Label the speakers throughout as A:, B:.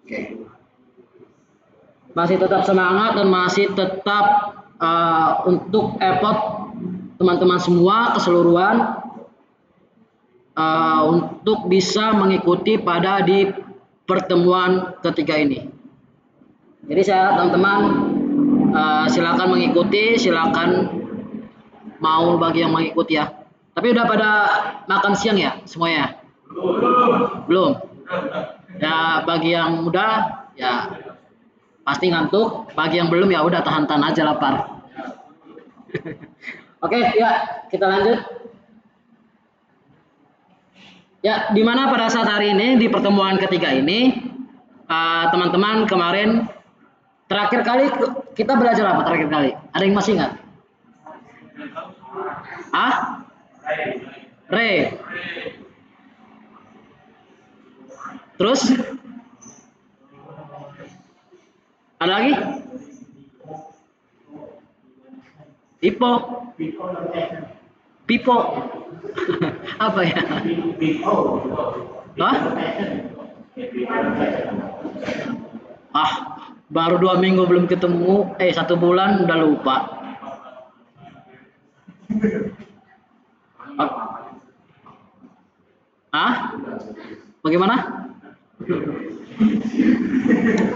A: Oke. Masih tetap semangat dan masih tetap untuk effort teman-teman semua keseluruhan untuk bisa mengikuti pada di pertemuan ketiga ini. Jadi saya teman-teman silakan mengikuti, silakan mau bagi yang mengikuti ya. Tapi udah pada makan siang ya semuanya? Belum. Ya bagi yang udah ya pasti ngantuk, bagi yang belum ya udah tahan-tahan aja lapar. Oke, ya kita lanjut. Ya, dimana pada saat hari ini di pertemuan ketiga ini teman-teman kemarin terakhir kali kita belajar apa terakhir kali? Ada yang masih ingat? Re. Terus? Ada lagi? Pipo. Apa ya? Baru 2 minggu belum ketemu, 1 bulan udah lupa. Bagaimana?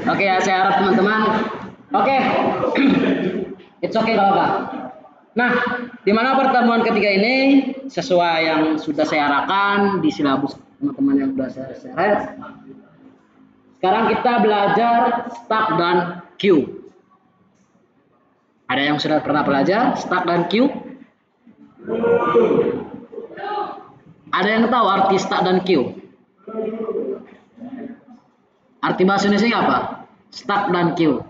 A: Oke ya, saya harap teman-teman. Oke. It's okay kalau apa. Nah, di mana pertemuan ketiga ini sesuai yang sudah saya arahkan di silabus teman-teman yang sudah saya share. Sekarang kita belajar stack dan queue. Ada yang sudah pernah belajar stack dan queue? Ada yang tahu arti stack dan queue? Arti bahasa Indonesia apa? Stack dan queue.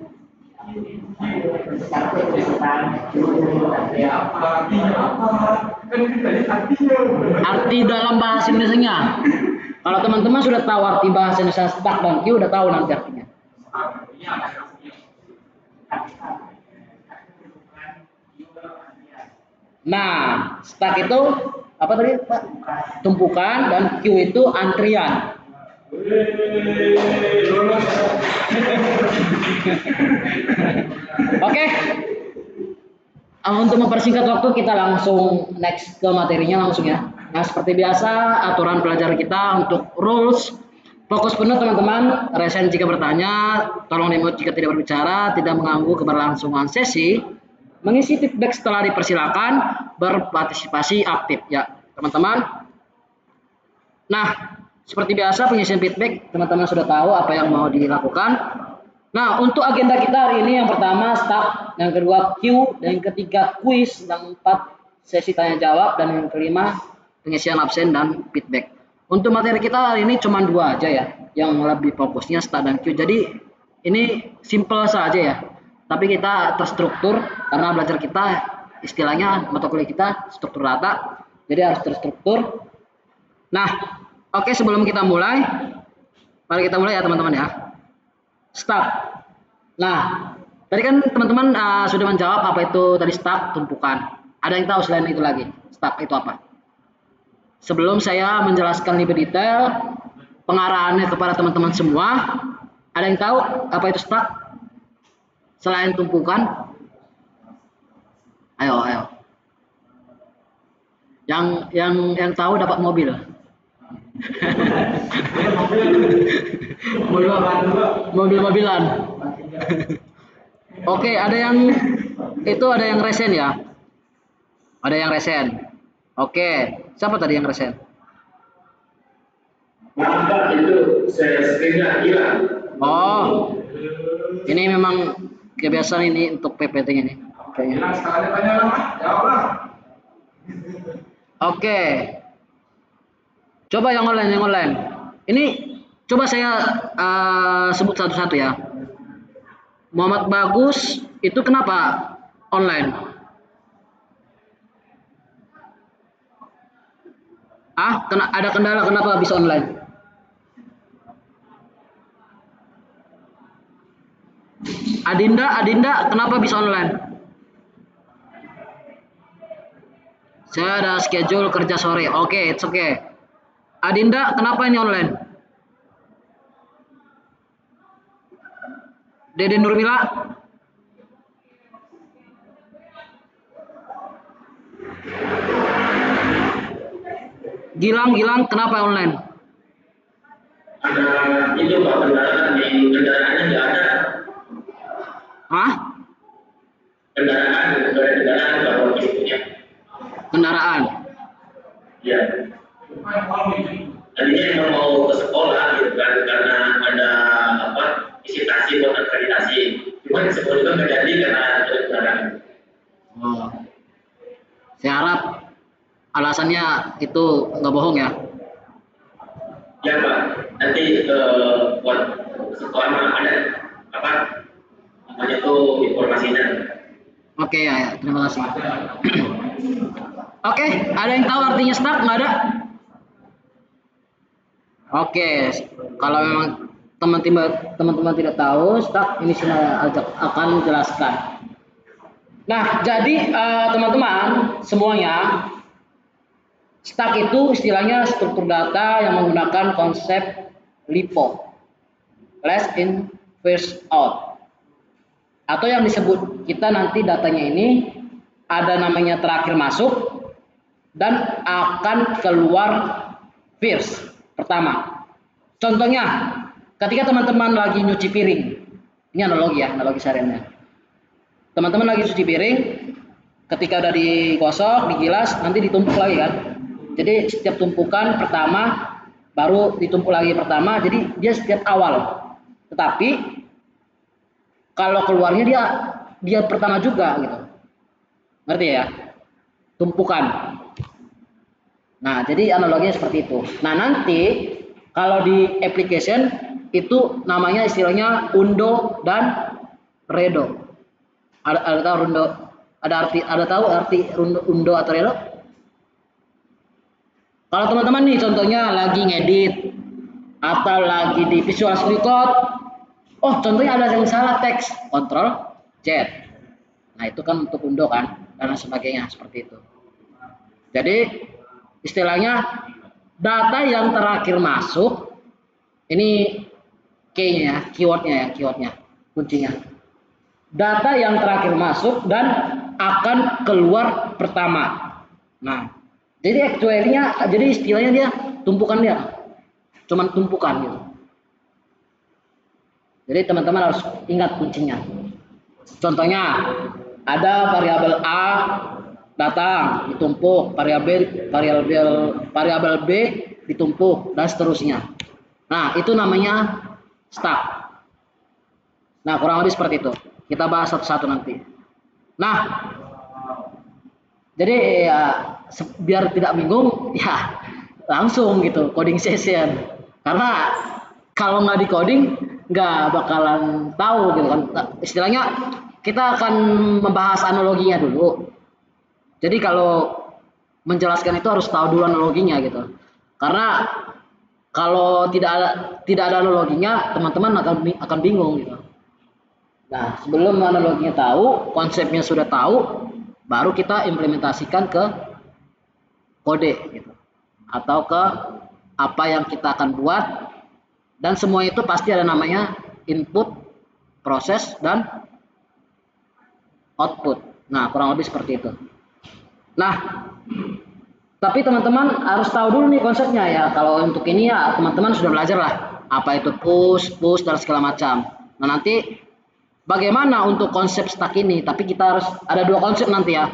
A: Arti dalam bahasa Indonesia. Kalau teman-teman sudah tahu arti bahasa Indonesia stack dan queue, udah tahu nanti artinya. Nah, stack itu apa tadi Pak? Tumpukan, dan queue itu antrian. Oke. Untuk mempersingkat waktu kita langsung next ke materinya langsung ya. Nah, seperti biasa aturan pelajaran kita untuk rules fokus penuh teman-teman, resen jika bertanya, tolong di-mute jika tidak berbicara, tidak mengganggu keberlangsungan sesi, mengisi feedback setelah dipersilakan, berpartisipasi aktif ya teman-teman. Nah, seperti biasa pengisian feedback teman-teman sudah tahu apa yang mau dilakukan. Nah, untuk agenda kita hari ini yang pertama stack, yang kedua Q, dan yang ketiga quiz, yang keempat sesi tanya jawab, dan yang kelima pengisian absen dan feedback. Untuk materi kita hari ini cuma 2 aja ya, yang lebih fokusnya stack dan Q. Jadi ini simple saja ya, tapi kita terstruktur karena belajar kita istilahnya mata kuliah kita struktur rata, jadi harus terstruktur. Nah, oke, sebelum kita mulai, mari kita mulai ya teman-teman ya. Stack. Nah, tadi kan teman-teman sudah menjawab apa itu tadi stack, tumpukan. Ada yang tahu selain itu lagi? Stack itu apa? Sebelum saya menjelaskan lebih detail pengarahannya kepada teman-teman semua, ada yang tahu apa itu stack? Selain tumpukan? Ayo. Yang tahu dapat mobil. Mobil-mobilan. Oke, ada yang resen ya? Ada yang resen. Oke, siapa tadi yang resen? Itu seringnya hilang. Oh, ini memang kebiasaan ini untuk PPT ini. Oke. Coba yang online. Ini coba saya sebut satu-satu ya. Muhammad Bagus itu kenapa online? Ada kendala kenapa bisa online? Adinda kenapa bisa online? Saya ada schedule kerja sore. Oke, it's okay. Adinda kenapa ini online? Dede Nurmila. Gilang, kenapa online?
B: Ada itu Pak, kendaraannya nggak ada.
A: Hah?
B: Kendaraan Pak, logistiknya.
A: Kendaraan.
B: Ya. Tadinya emang mau ke sekolah gitu kan, karena ada visitasi buat akreditasi. Cuman sekolah itu nggak jadi karena ada kendaraan.
A: Oh. Saya harap alasannya itu nggak bohong ya.
B: Ya Pak, nanti buat sekolah ada namanya tuh informasinya.
A: Oke ya, terima kasih. Oke, ada yang tahu artinya stuck? Nggak ada? Oke, kalau memang teman-teman tidak tahu, stuck ini saya akan menjelaskan. Nah, jadi teman-teman semuanya, stuck itu istilahnya struktur data yang menggunakan konsep LIFO, last in first out, atau yang disebut kita nanti datanya ini ada namanya terakhir masuk dan akan keluar first pertama. Contohnya, ketika teman-teman lagi nyuci piring, ini analogi ya, analogi sehariannya. Teman-teman lagi cuci piring, ketika udah digosok, digilas, nanti ditumpuk lagi kan. Jadi setiap tumpukan pertama, baru ditumpuk lagi pertama, jadi dia setiap awal. Tetapi kalau keluarnya dia pertama juga gitu. Ngerti ya? Tumpukan. Nah, jadi analoginya seperti itu. Nah, nanti kalau di application itu namanya istilahnya undo dan redo. Ada tahu undo? Ada tahu arti undo atau redo? Kalau teman-teman nih contohnya lagi ngedit atau lagi di Visual Studio Code, oh contohnya ada yang salah teks, Ctrl Z. Nah itu kan untuk undo kan dan sebagainya seperti itu. Jadi istilahnya data yang terakhir masuk ini key-nya, keywordnya, kuncinya. Data yang terakhir masuk dan akan keluar pertama. Nah, jadi actually-nya, jadi istilahnya dia tumpukan dia, cuman tumpukan gitu. Jadi teman-teman harus ingat kuncinya. Contohnya ada variabel A datang ditumpuk, variabel B ditumpuk dan seterusnya. Nah, itu namanya stuck. Nah, kurang lebih seperti itu. Kita bahas satu-satu nanti. Nah, jadi ya biar tidak bingung, ya langsung gitu coding session. Karena kalau nggak di coding, nggak bakalan tahu gitu kan. Istilahnya kita akan membahas analoginya dulu. Jadi kalau menjelaskan itu harus tahu dulu analoginya gitu. Karena kalau tidak ada analoginya, teman-teman akan bingung gitu. Nah, sebelum analoginya tahu, konsepnya sudah tahu, baru kita implementasikan ke kode gitu. Atau ke apa yang kita akan buat, dan semua itu pasti ada namanya input, proses, dan output. Nah, kurang lebih seperti itu. Nah, tapi teman-teman harus tahu dulu nih konsepnya ya. Kalau untuk ini ya teman-teman sudah belajar lah. Apa itu push, dan segala macam. Nah, nanti bagaimana untuk konsep stack ini? Tapi kita harus ada dua konsep nanti ya.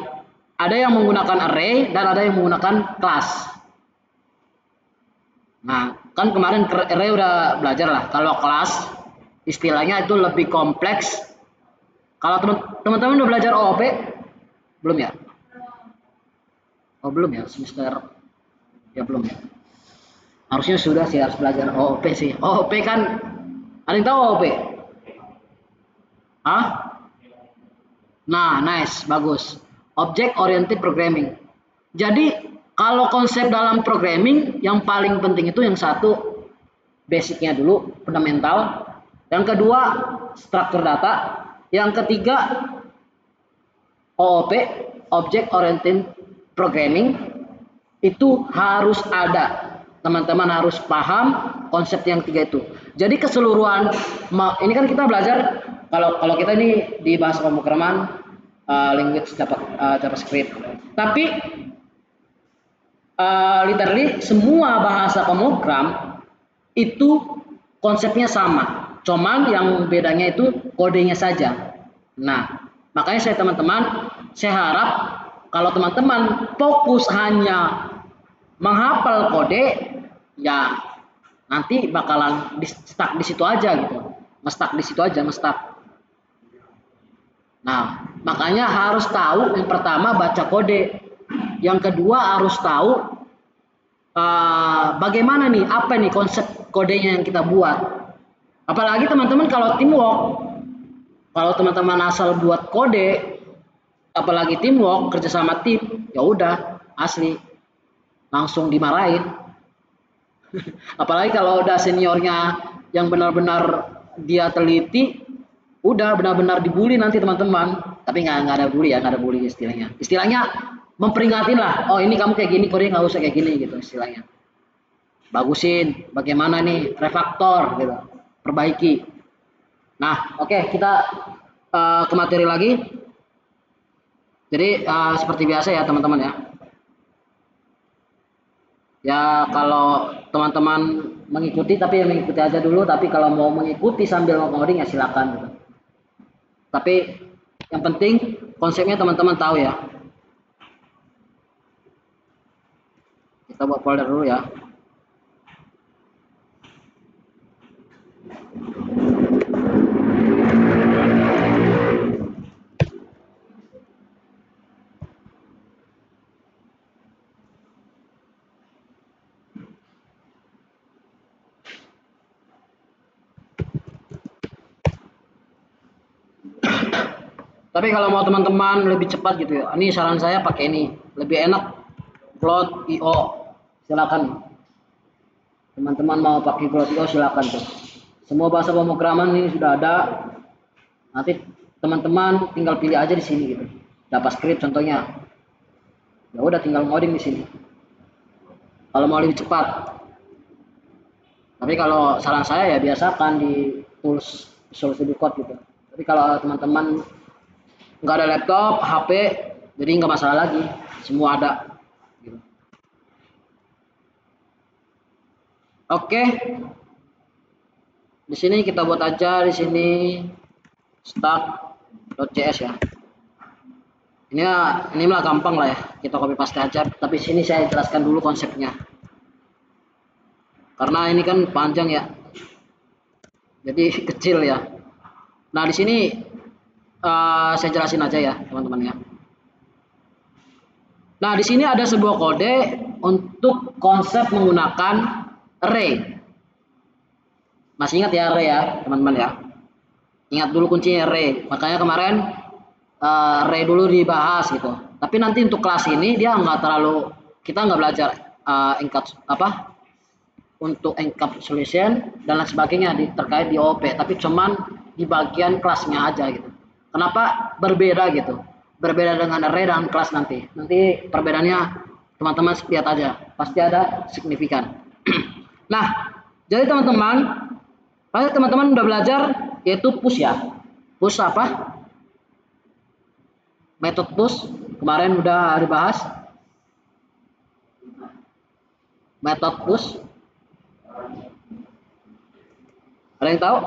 A: Ada yang menggunakan array dan ada yang menggunakan class. Nah, kan kemarin array udah belajar lah. Kalau class istilahnya itu lebih kompleks. Kalau teman-teman udah belajar OOP? Belum ya? Oh belum ya, semester ya belum ya. Harusnya sudah sih harus belajar OOP sih. OOP kan ada yang tahu OOP? Hah? Nah, nice, bagus. Object Oriented Programming. Jadi kalau konsep dalam programming yang paling penting itu yang satu basicnya dulu, fundamental. Yang kedua struktur data. Yang ketiga OOP, Object Oriented Programming, itu harus ada. Teman-teman harus paham konsep yang tiga itu. Jadi keseluruhan, ini kan kita belajar kalau kalau kita ini di bahasa pemrograman language JavaScript. Tapi literally semua bahasa pemrogram itu konsepnya sama, cuman yang bedanya itu kodenya saja. Nah, makanya saya harap kalau teman-teman fokus hanya menghafal kode, ya nanti bakalan stuck di situ aja gitu, ngestak di situ aja, ngestak. Nah, makanya harus tahu yang pertama baca kode, yang kedua harus tahu bagaimana nih, apa nih konsep kodenya yang kita buat. Apalagi teman-teman kalau teamwork, kalau teman-teman asal buat kode, apalagi teamwork, kerja sama tim, ya udah asli langsung dimarahin. Apalagi kalau udah seniornya yang benar-benar dia teliti, udah benar-benar dibully nanti teman-teman. Tapi nggak ada bully ya, nggak ada bully istilahnya. Istilahnya memperingatin lah, oh ini kamu kayak gini, kode nggak usah kayak gini gitu istilahnya. Bagusin, bagaimana nih, refaktor gitu, perbaiki. Nah, oke, kita ke materi lagi. Jadi seperti biasa ya teman-teman ya. Ya kalau teman-teman mengikuti, tapi yang mengikuti aja dulu. Tapi kalau mau mengikuti sambil ngoding ya silakan gitu. Tapi yang penting konsepnya teman-teman tahu ya. Kita buat folder dulu ya. Tapi kalau mau teman-teman lebih cepat gitu ya, ini saran saya pakai ini, lebih enak Plot.io, silakan. Teman-teman mau pakai Plot.io silakan tuh. Semua bahasa pemrograman ini sudah ada. Nanti teman-teman tinggal pilih aja di sini gitu. JavaScript contohnya. Ya udah tinggal ngoding di sini. Kalau mau lebih cepat. Tapi kalau saran saya ya biasakan di tools Visual Studio Code gitu. Tapi kalau teman-teman nggak ada laptop, HP, jadi nggak masalah lagi, semua ada. Gitu. Oke, di sini kita buat aja di sini start.js ya. Ini malah gampang lah ya, kita copy paste aja. Tapi sini saya jelaskan dulu konsepnya, karena ini kan panjang ya, jadi kecil ya. Nah di sini saya jelasin aja ya teman-teman ya. Nah, di sini ada sebuah kode untuk konsep menggunakan array. Masih ingat ya array ya, teman-teman ya? Ingat dulu kuncinya array. Makanya kemarin array dulu dibahas gitu. Tapi nanti untuk kelas ini dia nggak terlalu, kita nggak belajar untuk encapsulation dan lain sebagainya terkait di OOP. Tapi cuman di bagian kelasnya aja gitu. Kenapa berbeda gitu? Berbeda dengan array dan kelas nanti perbedaannya teman-teman lihat aja, pasti ada signifikan. Nah, jadi teman-teman pasti teman-teman udah belajar yaitu push ya. Push apa? Metode push kemarin udah dibahas. Metode push ada yang tahu?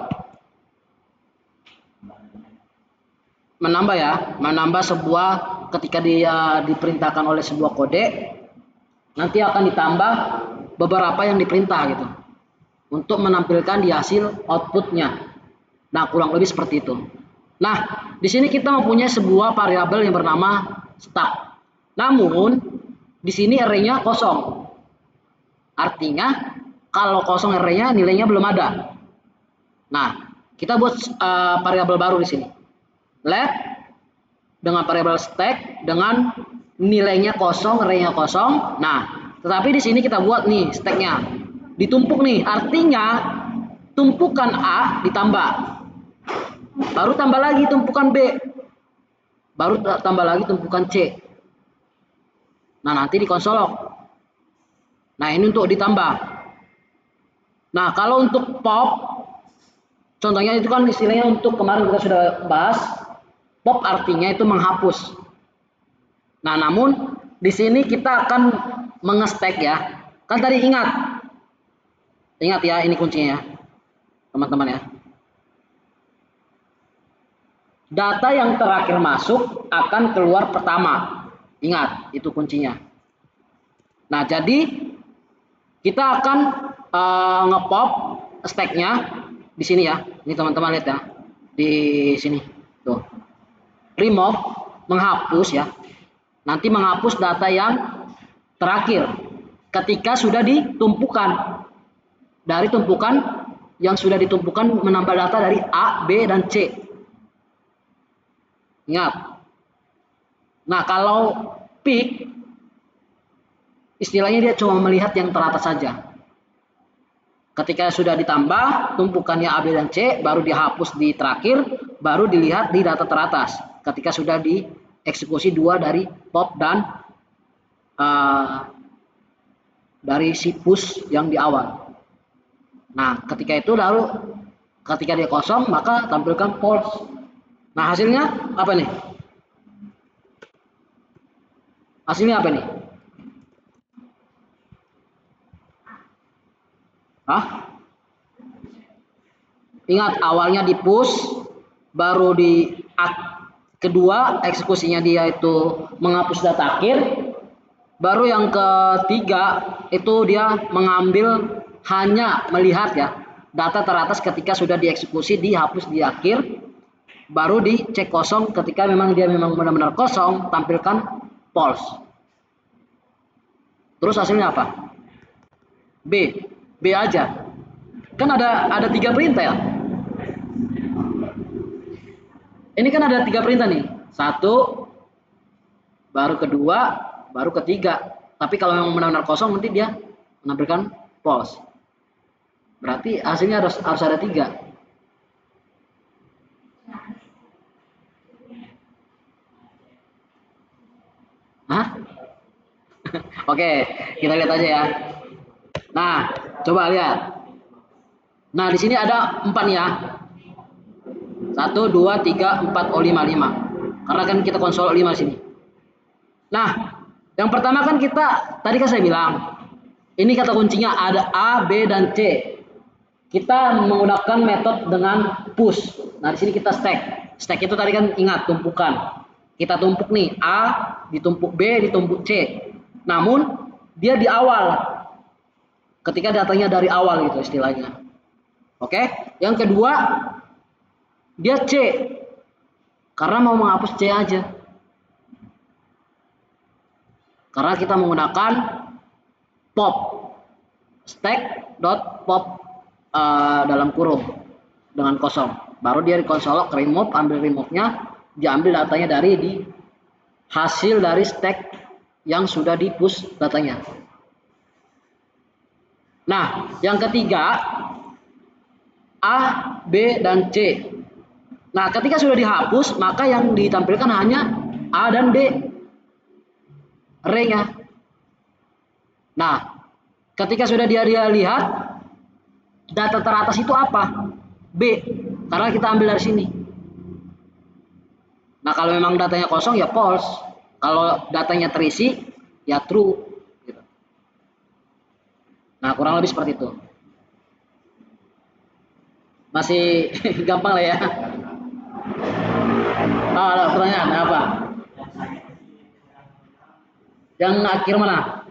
A: Menambah ya, menambah sebuah, ketika dia diperintahkan oleh sebuah kode, nanti akan ditambah beberapa yang diperintah gitu, untuk menampilkan di hasil outputnya. Nah kurang lebih seperti itu. Nah di sini kita mempunyai sebuah variabel yang bernama start. Namun di sini array-nya kosong. Artinya kalau kosong array-nya nilainya belum ada. Nah kita buat variabel baru di sini. Let dengan variabel stack dengan nilainya kosong, array-nya kosong. Nah, tetapi di sini kita buat nih stack-nya ditumpuk nih, artinya tumpukan A ditambah, baru tambah lagi tumpukan B, baru tambah lagi tumpukan C. Nah, nanti dikonsolok. Nah, ini untuk ditambah. Nah, kalau untuk pop Contohnya itu kan istilahnya untuk kemarin kita sudah bahas, pop artinya itu menghapus. Nah, namun di sini kita akan mengestek ya. Kan tadi ingat ya, ini kuncinya ya, teman-teman ya. Data yang terakhir masuk akan keluar pertama. Ingat, itu kuncinya. Nah, jadi kita akan ngepop stacknya di sini ya. Ini teman-teman lihat ya. Di sini. Tuh. Remove, menghapus ya. Nanti menghapus data yang terakhir ketika sudah ditumpukan. Dari tumpukan yang sudah ditumpukan menambah data dari A, B, dan C. Ingat. Nah, kalau pick istilahnya dia cuma melihat yang teratas saja. Ketika sudah ditambah tumpukannya A, B, dan C, baru dihapus di terakhir, baru dilihat di data teratas. Ketika sudah dieksekusi dua dari pop dan dari si push yang di awal. Nah, ketika itu lalu ketika dia kosong, maka tampilkan false. Nah, hasilnya apa nih? Hasilnya apa nih? Hah? Ingat, awalnya di push, baru di kedua eksekusinya dia itu menghapus data akhir, baru yang ketiga itu dia mengambil hanya melihat ya data teratas ketika sudah dieksekusi, dihapus di akhir, baru dicek kosong ketika memang dia memang benar-benar kosong, tampilkan false. Terus hasilnya apa? B aja. Kan ada 3 perintah ya. Ini kan ada 3 perintah nih. 1, baru kedua, baru ketiga. Tapi kalau memang benar-benar kosong nanti dia menampilkan false. Berarti hasilnya harus ada 3. Hah? Oke, kita lihat aja ya. Nah, coba lihat. Nah, di sini ada 4 nih ya. 1, 2, 3, 4, 5. Karena kan kita konsol 5 di sini. Nah, yang pertama kan kita, tadi kan saya bilang, ini kata kuncinya ada A, B, dan C. Kita menggunakan metode dengan push. Nah, di sini kita stack. Stack itu tadi kan ingat tumpukan. Kita tumpuk nih A, ditumpuk B, ditumpuk C. Namun dia di awal. Ketika datanya dari awal gitu istilahnya. Oke? Yang kedua, dia C. Karena mau menghapus C aja. Karena kita menggunakan pop. Stack.pop dalam kurung dengan kosong, baru dia dikonsolok remove, ambil remove-nya, diambil datanya dari di hasil dari stack yang sudah di push datanya. Nah, yang ketiga A, B, dan C. Nah, ketika sudah dihapus, maka yang ditampilkan hanya A dan B ring-nya. Nah, ketika sudah dia lihat data teratas itu apa? B, karena kita ambil dari sini. Nah, kalau memang datanya kosong ya false. Kalau datanya terisi ya true. Gitu. Nah, kurang lebih seperti itu. Masih gampang lah ya. Oh, ada pertanyaan apa? Yang akhir mana?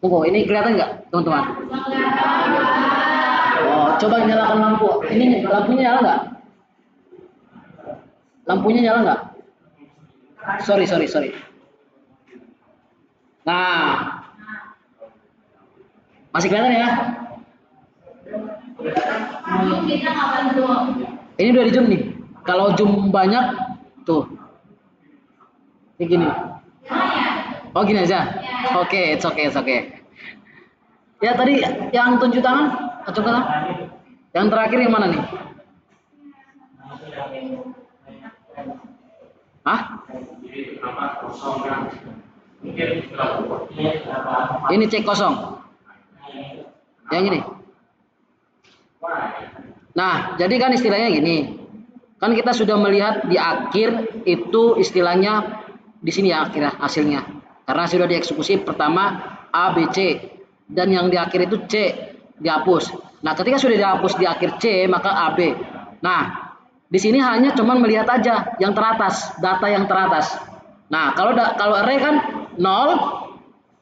A: Tunggu, ini kelihatan nggak, teman-teman? Oh, coba nyalakan lampu. Ini lampunya nyala nggak? Lampunya nyala nggak? Sorry. Nah, masih kelihatan ya? Ini udah di zoom nih. Kalau zoom banyak, tuh. Ini gini. Oh, gini aja. Oke, it's okay. Ya tadi yang tunjuk tangan, yang terakhir yang mana nih? Hah? Ini cek kosong. Yang ini. Nah, jadi kan istilahnya gini. Kan kita sudah melihat di akhir itu istilahnya di sini ya akhirnya hasilnya. Karena sudah dieksekusi pertama A, B, C dan yang di akhir itu C dihapus. Nah, ketika sudah dihapus di akhir C, maka A, B. Nah, di sini hanya cuman melihat aja yang teratas, data yang teratas. Nah, kalau array kan 0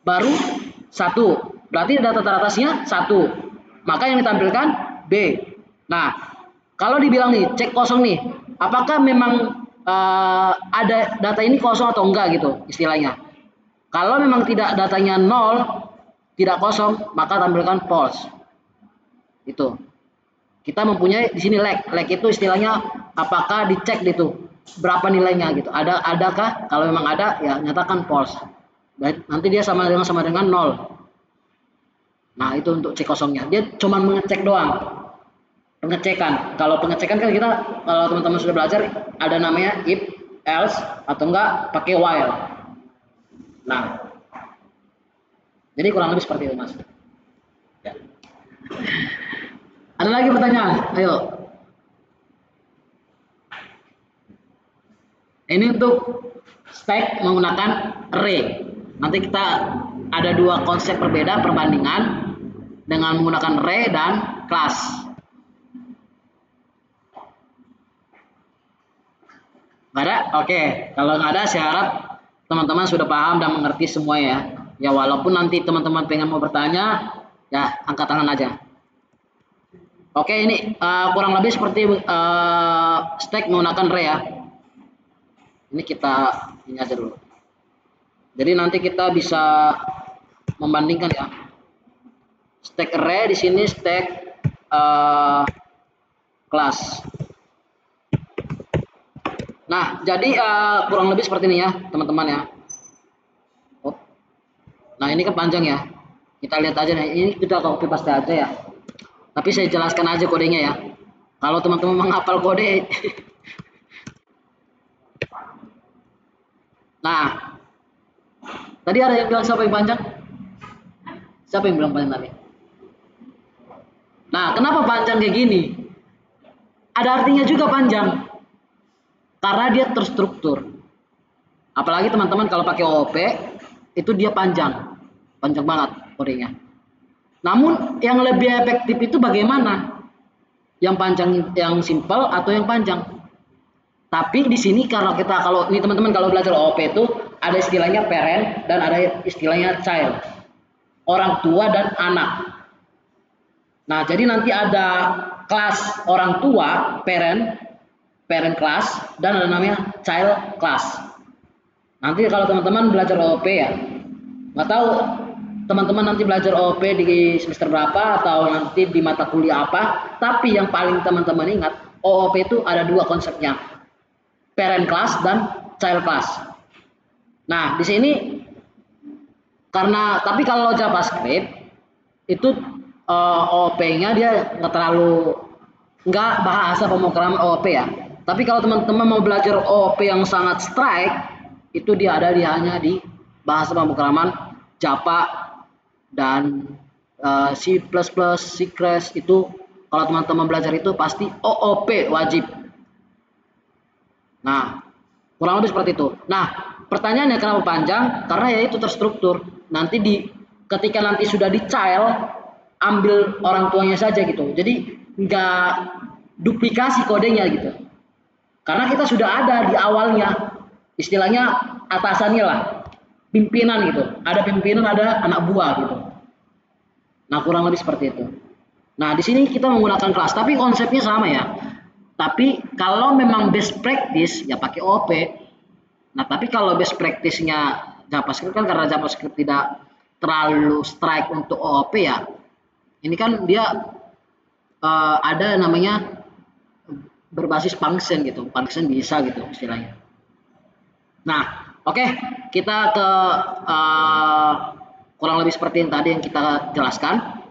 A: baru 1. Berarti data teratasnya 1. Maka yang ditampilkan B. Nah, kalau dibilang nih cek kosong nih, apakah memang ada data ini kosong atau enggak gitu istilahnya. Kalau memang tidak datanya 0, tidak kosong, maka tampilkan false. Itu. Kita mempunyai di sini lag. Lag itu istilahnya apakah dicek gitu berapa nilainya gitu. Adakah? Kalau memang ada ya nyatakan false. Nanti dia sama dengan 0. Nah, itu untuk cek kosongnya. Dia cuma mengecek doang. Pengecekan. Kalau pengecekan kan kita kalau teman-teman sudah belajar ada namanya if, else atau enggak pakai while. Nah, jadi kurang lebih seperti itu, Mas. Ya. Ada lagi pertanyaan? Ayo. Ini untuk stack menggunakan array. Nanti kita ada dua konsep berbeda perbandingan dengan menggunakan array dan class. Nggak ada? Oke. Kalau nggak ada, saya harap teman-teman sudah paham dan mengerti semua ya. Ya walaupun nanti teman-teman pengen mau bertanya, ya angkat tangan aja. Oke, ini kurang lebih seperti stack menggunakan array ya. Ini kita ini aja dulu. Jadi nanti kita bisa membandingkan ya. Stack array di sini stack class. Nah, jadi kurang lebih seperti ini ya, teman-teman ya. Oh. Nah, ini kan panjang ya. Kita lihat aja nih. Ini kita copy paste aja ya. Tapi saya jelaskan aja kodenya ya. Kalau teman-teman menghafal kode. Nah, tadi ada yang bilang siapa yang panjang? Siapa yang bilang panjang tadi? Nah, kenapa panjang kayak gini? Ada artinya juga panjang. Karena dia terstruktur. Apalagi teman-teman kalau pakai OOP, itu dia panjang. Panjang banget kodenya. Namun yang lebih efektif itu bagaimana? Yang panjang, yang simple atau yang panjang? Tapi di sini kalau ini teman-teman kalau belajar OOP itu ada istilahnya parent dan ada istilahnya child. Orang tua dan anak. Nah, jadi nanti ada kelas orang tua, parent class, dan ada namanya child class. Nanti kalau teman-teman belajar OOP ya, nggak tahu teman-teman nanti belajar OOP di semester berapa atau nanti di mata kuliah apa, tapi yang paling teman-teman ingat, OOP itu ada dua konsepnya, parent class dan child class. Nah, di sini tapi kalau JavaScript itu OOP-nya dia nggak bahasa pemrograman OOP ya. Tapi kalau teman-teman mau belajar OOP yang sangat strike, itu dia hanya di bahasa pemrograman Java dan C++, C++ itu kalau teman-teman belajar itu pasti OOP wajib. Nah, kurang lebih seperti itu. Nah, pertanyaannya kenapa panjang? Karena ya itu terstruktur. Nanti ketika nanti sudah di child, ambil orang tuanya saja gitu. Jadi nggak duplikasi kodenya gitu. Karena kita sudah ada di awalnya, istilahnya atasannya lah, pimpinan gitu. Ada pimpinan, ada anak buah gitu. Nah, kurang lebih seperti itu. Nah, di sini kita menggunakan kelas, tapi konsepnya sama ya. Tapi kalau memang best practice ya pakai OOP. Nah, tapi kalau best practice-nya JavaScript kan karena JavaScript tidak terlalu strike untuk OOP ya. Ini kan dia ada namanya berbasis function gitu. Function bisa gitu istilahnya. Nah, oke, kita ke kurang lebih seperti yang tadi yang kita jelaskan.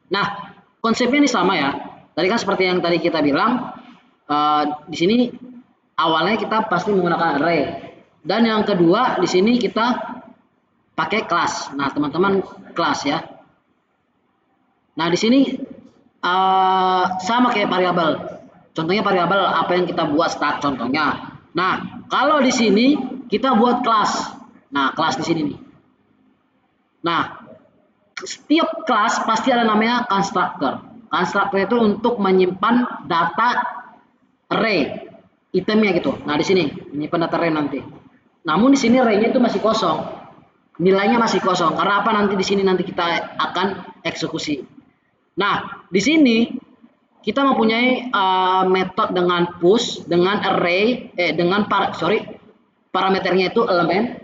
A: Nah, konsepnya ini sama ya. Tadi kan seperti yang tadi kita bilang, di sini awalnya kita pasti menggunakan array. Dan yang kedua di sini kita pakai kelas. Nah, teman-teman kelas ya. Nah, di sini sama kayak variabel. Contohnya variabel apa yang kita buat start contohnya. Nah, kalau di sini kita buat kelas. Nah, kelas di sini nih. Nah, setiap kelas pasti ada namanya constructor. Constructor itu untuk menyimpan data array itemnya gitu. Nah, di sini menyimpan data array nanti. Namun di sini array-nya itu masih kosong. Nilainya masih kosong. Karena apa? Nanti di sini nanti kita akan eksekusi. Nah, di sini kita mempunyai metode dengan push, dengan array, parameternya itu elemen.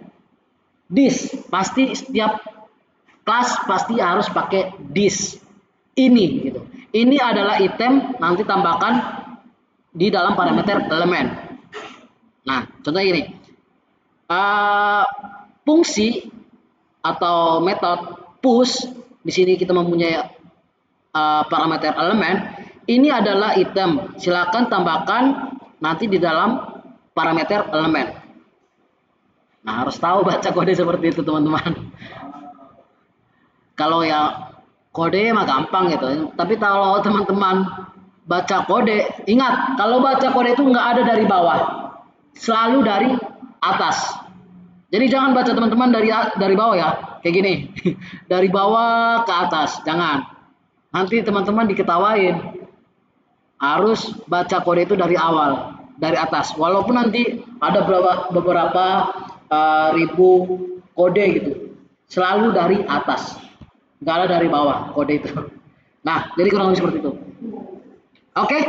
A: This pasti setiap kelas pasti harus pakai this. Ini gitu. Ini adalah item nanti tambahkan di dalam parameter elemen. Nah, contohnya gini. Fungsi atau metode push di sini kita mempunyai parameter elemen. Ini adalah item. Silakan tambahkan nanti di dalam parameter elemen. Nah, harus tahu baca kode seperti itu, teman-teman. Kalau ya kode mah gampang gitu. Tapi kalau teman-teman baca kode, ingat kalau baca kode itu nggak ada dari bawah, selalu dari atas. Jadi jangan baca teman-teman dari bawah ya, kayak gini, dari bawah ke atas, jangan. Nanti teman-teman diketawain. Harus baca kode itu dari awal, dari atas. Walaupun nanti ada beberapa ribu kode gitu, selalu dari atas, nggak ada dari bawah kode itu. Nah, jadi kurang lebih seperti itu. Oke,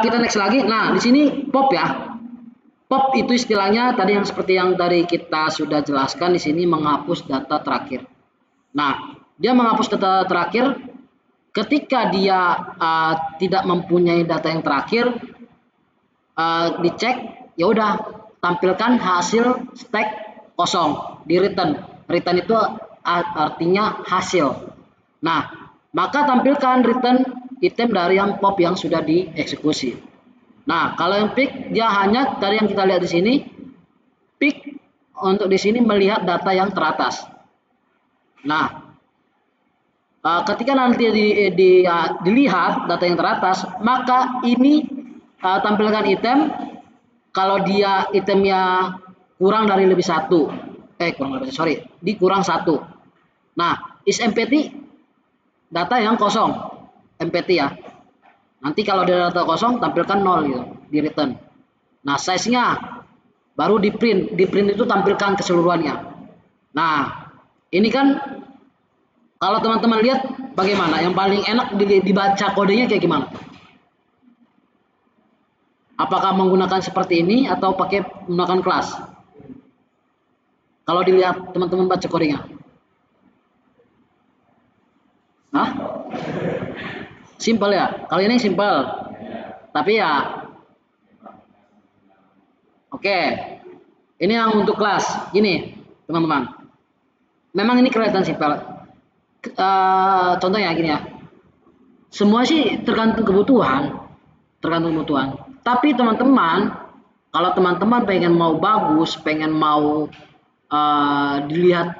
A: kita next lagi. Nah, di sini pop ya. Pop itu istilahnya tadi yang seperti yang tadi kita sudah jelaskan di sini menghapus data terakhir. Nah, dia menghapus data terakhir ketika dia tidak mempunyai data yang terakhir, dicek, ya udah tampilkan hasil stack kosong di return. Return itu artinya hasil. Nah, maka tampilkan return item dari yang pop yang sudah dieksekusi. Nah, kalau yang pick dia hanya dari yang kita lihat di sini, pick untuk di sini melihat data yang teratas. Nah, ketika nanti dilihat data yang teratas, maka ini tampilkan item. Kalau dia itemnya kurang dari lebih satu, dikurang satu. Nah, is empty data yang kosong, empty ya. Nanti kalau ada data kosong tampilkan 0 gitu di return. Nah, size-nya baru di print itu tampilkan keseluruhannya. Nah, ini kan kalau teman-teman lihat bagaimana yang paling enak dibaca kodenya kayak gimana? Apakah menggunakan seperti ini atau pakai menggunakan kelas? Kalau dilihat teman-teman baca kodenya. Hah? Simple ya? Kalau ini simple. Tapi ya oke. Ini yang untuk kelas. Gini, teman-teman. Memang ini kelihatan simpel. Contohnya gini ya. Semua sih tergantung kebutuhan. Tapi teman-teman, kalau teman-teman pengen mau bagus, pengen mau dilihat,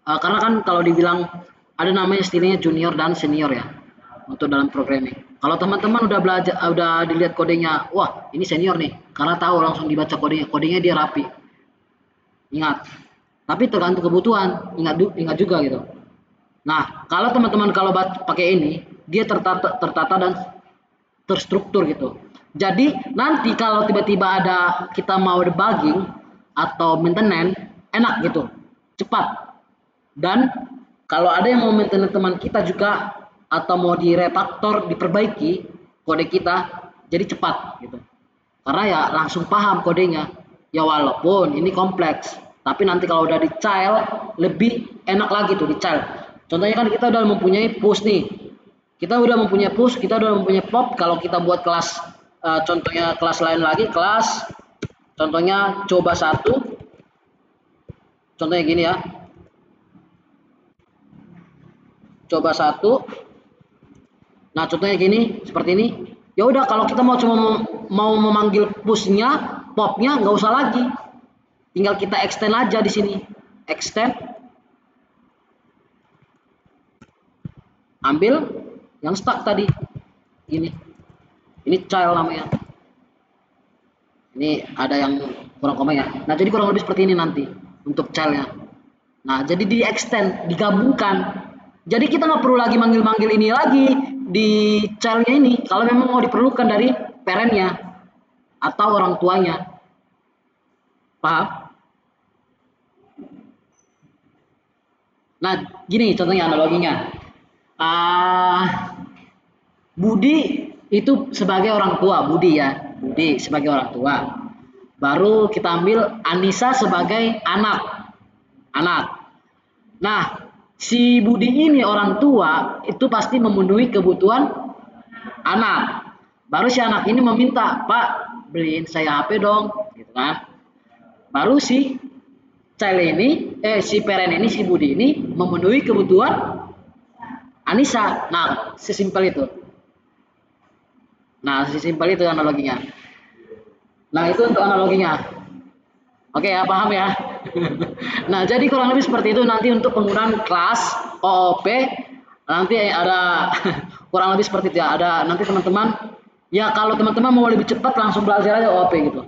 A: karena kan kalau dibilang ada namanya istilahnya junior dan senior ya untuk dalam programming. Kalau teman-teman udah belajar, udah dilihat kodenya, wah ini senior nih, karena tahu langsung dibaca kodenya dia rapi. Ingat, tapi tergantung kebutuhan, ingat juga gitu. Nah, kalau teman-teman kalau pakai ini, dia tertata dan terstruktur gitu. Jadi nanti kalau tiba-tiba ada kita mau debugging atau maintenance, enak gitu, cepat. Dan kalau ada yang mau maintenance teman kita juga atau mau direfaktor, diperbaiki kode kita, jadi cepat gitu. Karena ya langsung paham kodenya. Ya walaupun ini kompleks, tapi nanti kalau udah di child lebih enak lagi tuh di child. Contohnya kan kita udah mempunyai push nih. Kita udah mempunyai push, kita udah mempunyai pop. Kalau kita buat kelas, contohnya kelas lain lagi, kelas contohnya coba satu. Contohnya gini ya. Coba satu. Nah, contohnya gini, seperti ini. Ya udah kalau kita mau memanggil pushnya, popnya nggak usah lagi. Tinggal kita extend aja di sini. Extend. Ambil yang stuck tadi. Ini child namanya. Ini ada yang kurang koma ya. Nah, jadi kurang lebih seperti ini nanti untuk childnya. Nah, jadi di extend, digabungkan. Jadi kita nggak perlu lagi manggil-manggil ini lagi di childnya ini. Kalau memang mau diperlukan dari parentnya atau orang tuanya, paham? Nah, gini contohnya analoginya. Budi itu sebagai orang tua, Budi ya, Budi sebagai orang tua. Baru kita ambil Anissa sebagai anak. Nah, si Budi ini orang tua itu pasti memenuhi kebutuhan anak. Baru si anak ini meminta, Pak, beliin saya HP dong, gitu kan. Baru si si parent ini, si Budi ini memenuhi kebutuhan Anissa. Nah, sesimpel itu. Nah, sesimpel itu analoginya. Nah, itu untuk analoginya. Oke ya, paham ya? Nah, jadi kurang lebih seperti itu nanti untuk penggunaan kelas OOP. Nanti ada kurang lebih seperti itu ya. Ada nanti teman-teman, ya kalau teman-teman mau lebih cepat langsung belajar aja OOP gitu.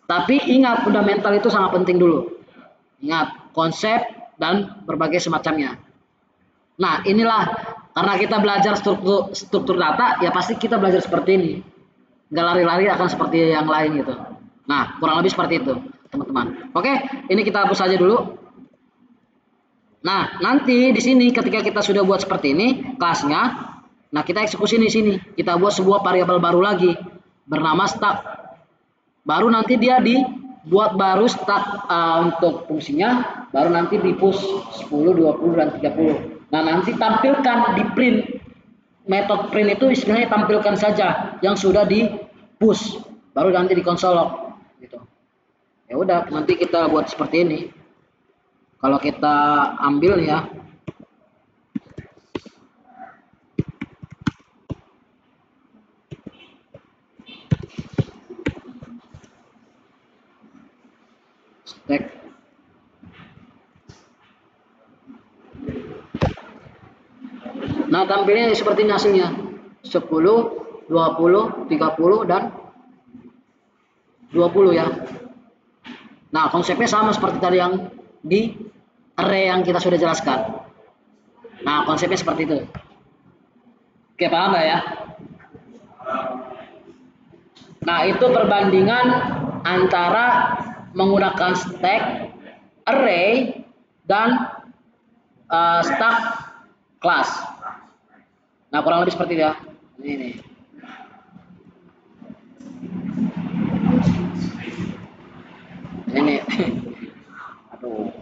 A: Tapi ingat, fundamental itu sangat penting dulu. Ingat, konsep dan berbagai semacamnya. Nah, inilah karena kita belajar struktur data, ya pasti kita belajar seperti ini. Nggak lari-lari akan seperti yang lain gitu. Nah, kurang lebih seperti itu, teman-teman. Oke, ini kita hapus saja dulu. Nah, nanti di sini ketika kita sudah buat seperti ini kelasnya, nah kita eksekusi di sini. Kita buat sebuah variabel baru lagi bernama stack. Baru nanti dia dibuat baru stack untuk fungsinya, baru nanti di push 10, 20 dan 30. Nah, nanti tampilkan di print. Metode print itu istilahnya tampilkan saja yang sudah di push, baru nanti di konsol log gitu. Ya udah, nanti kita buat seperti ini. Kalau kita ambil ya, stack nah tampilnya seperti ini hasilnya 10, 20, 30 dan 20 ya. Nah, konsepnya sama seperti tadi yang di array yang kita sudah jelaskan. Nah, konsepnya seperti itu. Oke, paham nggak ya? Nah, itu perbandingan antara menggunakan stack, array, dan stack class. Nah, kurang lebih seperti itu ya. Ini nih. Ini. Aduh.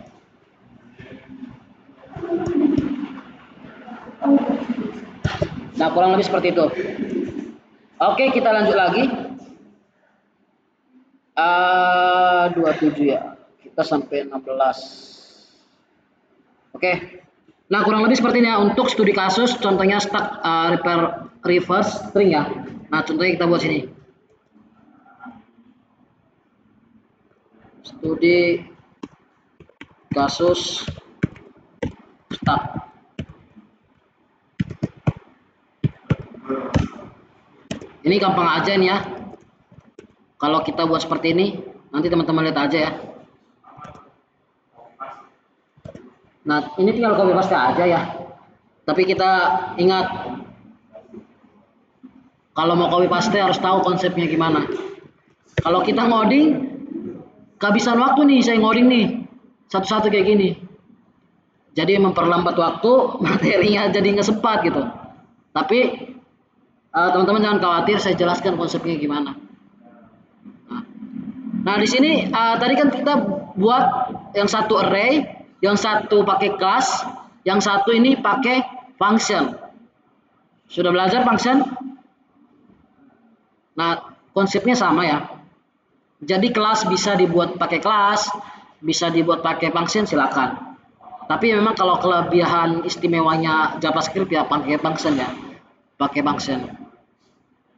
A: Nah, kurang lebih seperti itu. Oke, kita lanjut lagi. 27 ya. Kita sampai 16. Oke. Nah, kurang lebih seperti ini ya untuk studi kasus, contohnya stack reverse string ya. Nah, contohnya kita buat sini. Studi kasus stack. Ini gampang aja nih ya. Kalau kita buat seperti ini, nanti teman-teman lihat aja ya. Nah, ini tinggal copy paste aja ya. Tapi kita ingat, kalau mau copy paste harus tahu konsepnya gimana. Kalau kita ngoding, kehabisan waktu nih, saya ngoding nih, satu-satu kayak gini. Jadi memperlambat waktu, materinya jadi nggak sempat gitu. Tapi teman-teman jangan khawatir, saya jelaskan konsepnya gimana. Nah, di sini tadi kan kita buat yang satu array, yang satu pakai class, yang satu ini pakai function. Sudah belajar function? Nah, konsepnya sama ya. Jadi kelas bisa dibuat pakai kelas, bisa dibuat pakai function, silakan. Tapi memang kalau kelebihan istimewanya JavaScript ya pakai function ya. Pakai function.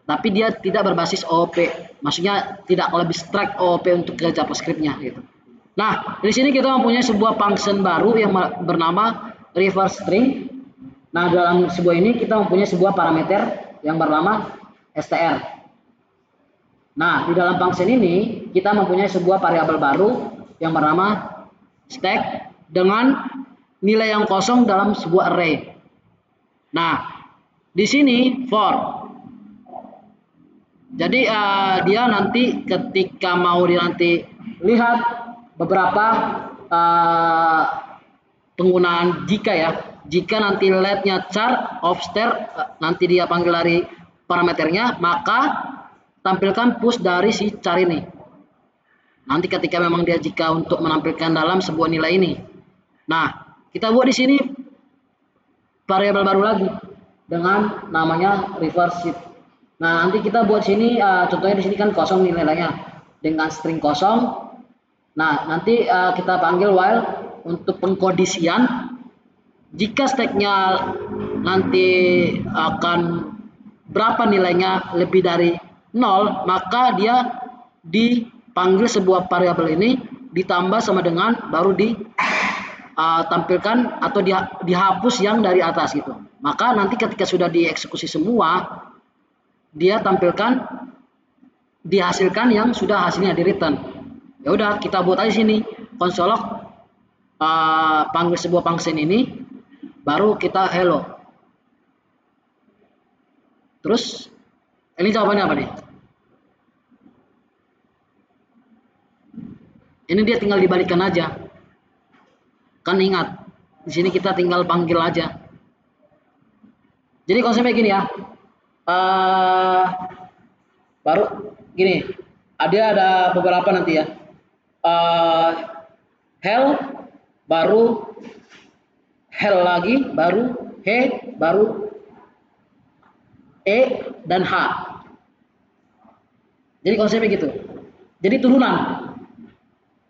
A: Tapi dia tidak berbasis OOP. Maksudnya tidak lebih strict OOP untuk ke JavaScript-nya gitu. Nah, di sini kita mempunyai sebuah function baru yang bernama reverse string. Nah, dalam sebuah ini kita mempunyai sebuah parameter yang bernama str. Nah, di dalam function ini kita mempunyai sebuah variabel baru yang bernama stack dengan nilai yang kosong dalam sebuah array. Nah, di sini for. Jadi dia nanti ketika mau nanti lihat beberapa penggunaan jika ya. Jika nanti letnya char of star nanti dia panggil dari parameternya, maka tampilkan push dari si char ini. Nanti ketika memang dia jika untuk menampilkan dalam sebuah nilai ini. Nah, kita buat di sini variabel baru lagi dengan namanya reverse shift. Nah, nanti kita buat sini contohnya di sini kan kosong nilainya dengan string kosong. Nah, nanti kita panggil while untuk pengkondisian. Jika stacknya nanti akan berapa nilainya lebih dari 0, maka dia dipanggil sebuah variabel ini ditambah sama dengan baru ditampilkan atau dihapus yang dari atas gitu. Maka nanti ketika sudah dieksekusi semua, dia tampilkan dihasilkan yang sudah hasilnya di return. Ya udah, kita buat aja sini console log panggil sebuah function ini, baru kita hello. Terus ini jawabannya apa nih? Ini dia tinggal dibalikkan aja. Kan ingat, di sini kita tinggal panggil aja. Jadi konsepnya gini ya. Baru gini. Ada beberapa nanti ya. Hell baru hell lagi, baru he, baru e dan h. Jadi konsepnya gitu. Jadi turunan.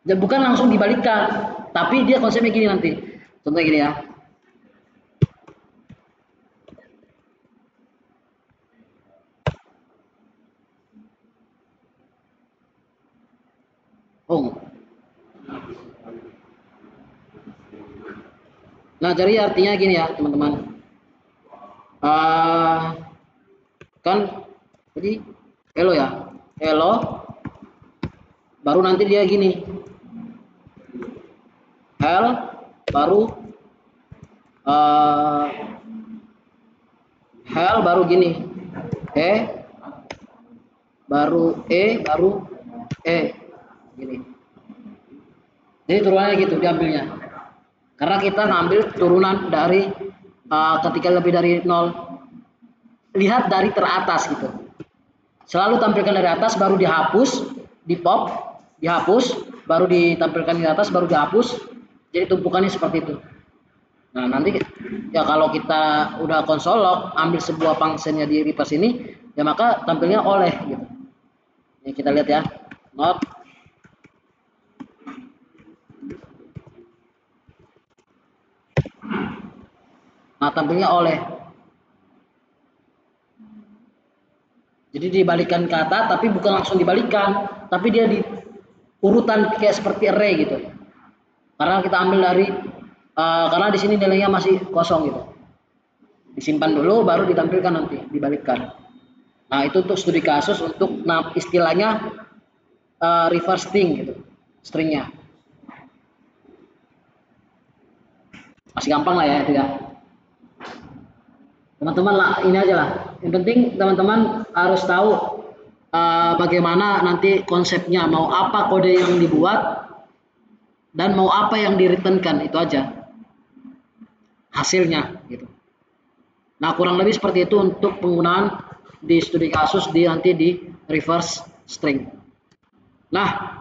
A: Dan bukan langsung dibalikkan, tapi dia konsepnya gini nanti. Contohnya gini ya. Oh. Nah, jadi artinya gini ya, teman-teman. Kan jadi hello ya. Hello. Baru nanti dia gini. Hell baru hell baru gini. Baru baru gini. Jadi turunannya gitu diambilnya. Karena kita ngambil turunan dari ketika lebih dari 0. Lihat dari teratas gitu. Selalu tampilkan dari atas baru dihapus, di pop, dihapus, baru ditampilkan di atas baru dihapus. Jadi tumpukannya seperti itu. Nah, nanti ya kalau kita udah console log, ambil sebuah functionnya di reverse ini, ya maka tampilnya oleh gitu. Ini kita lihat ya. Not nah, tampilnya oleh. Jadi dibalikan ke atas, tapi bukan langsung dibalikan, tapi dia di urutan kayak seperti array gitu. Karena kita ambil dari karena di sini nilainya masih kosong gitu. Disimpan dulu, baru ditampilkan nanti, dibalikkan. Nah, itu untuk studi kasus untuk istilahnya reverse string gitu, stringnya. Masih gampang lah ya itu ya. Teman-teman lah, ini aja lah. Yang penting teman-teman harus tahu bagaimana nanti konsepnya, mau apa kode yang dibuat dan mau apa yang di-returnkan, itu aja hasilnya gitu. Nah, kurang lebih seperti itu untuk penggunaan di studi kasus nanti di reverse string. Nah,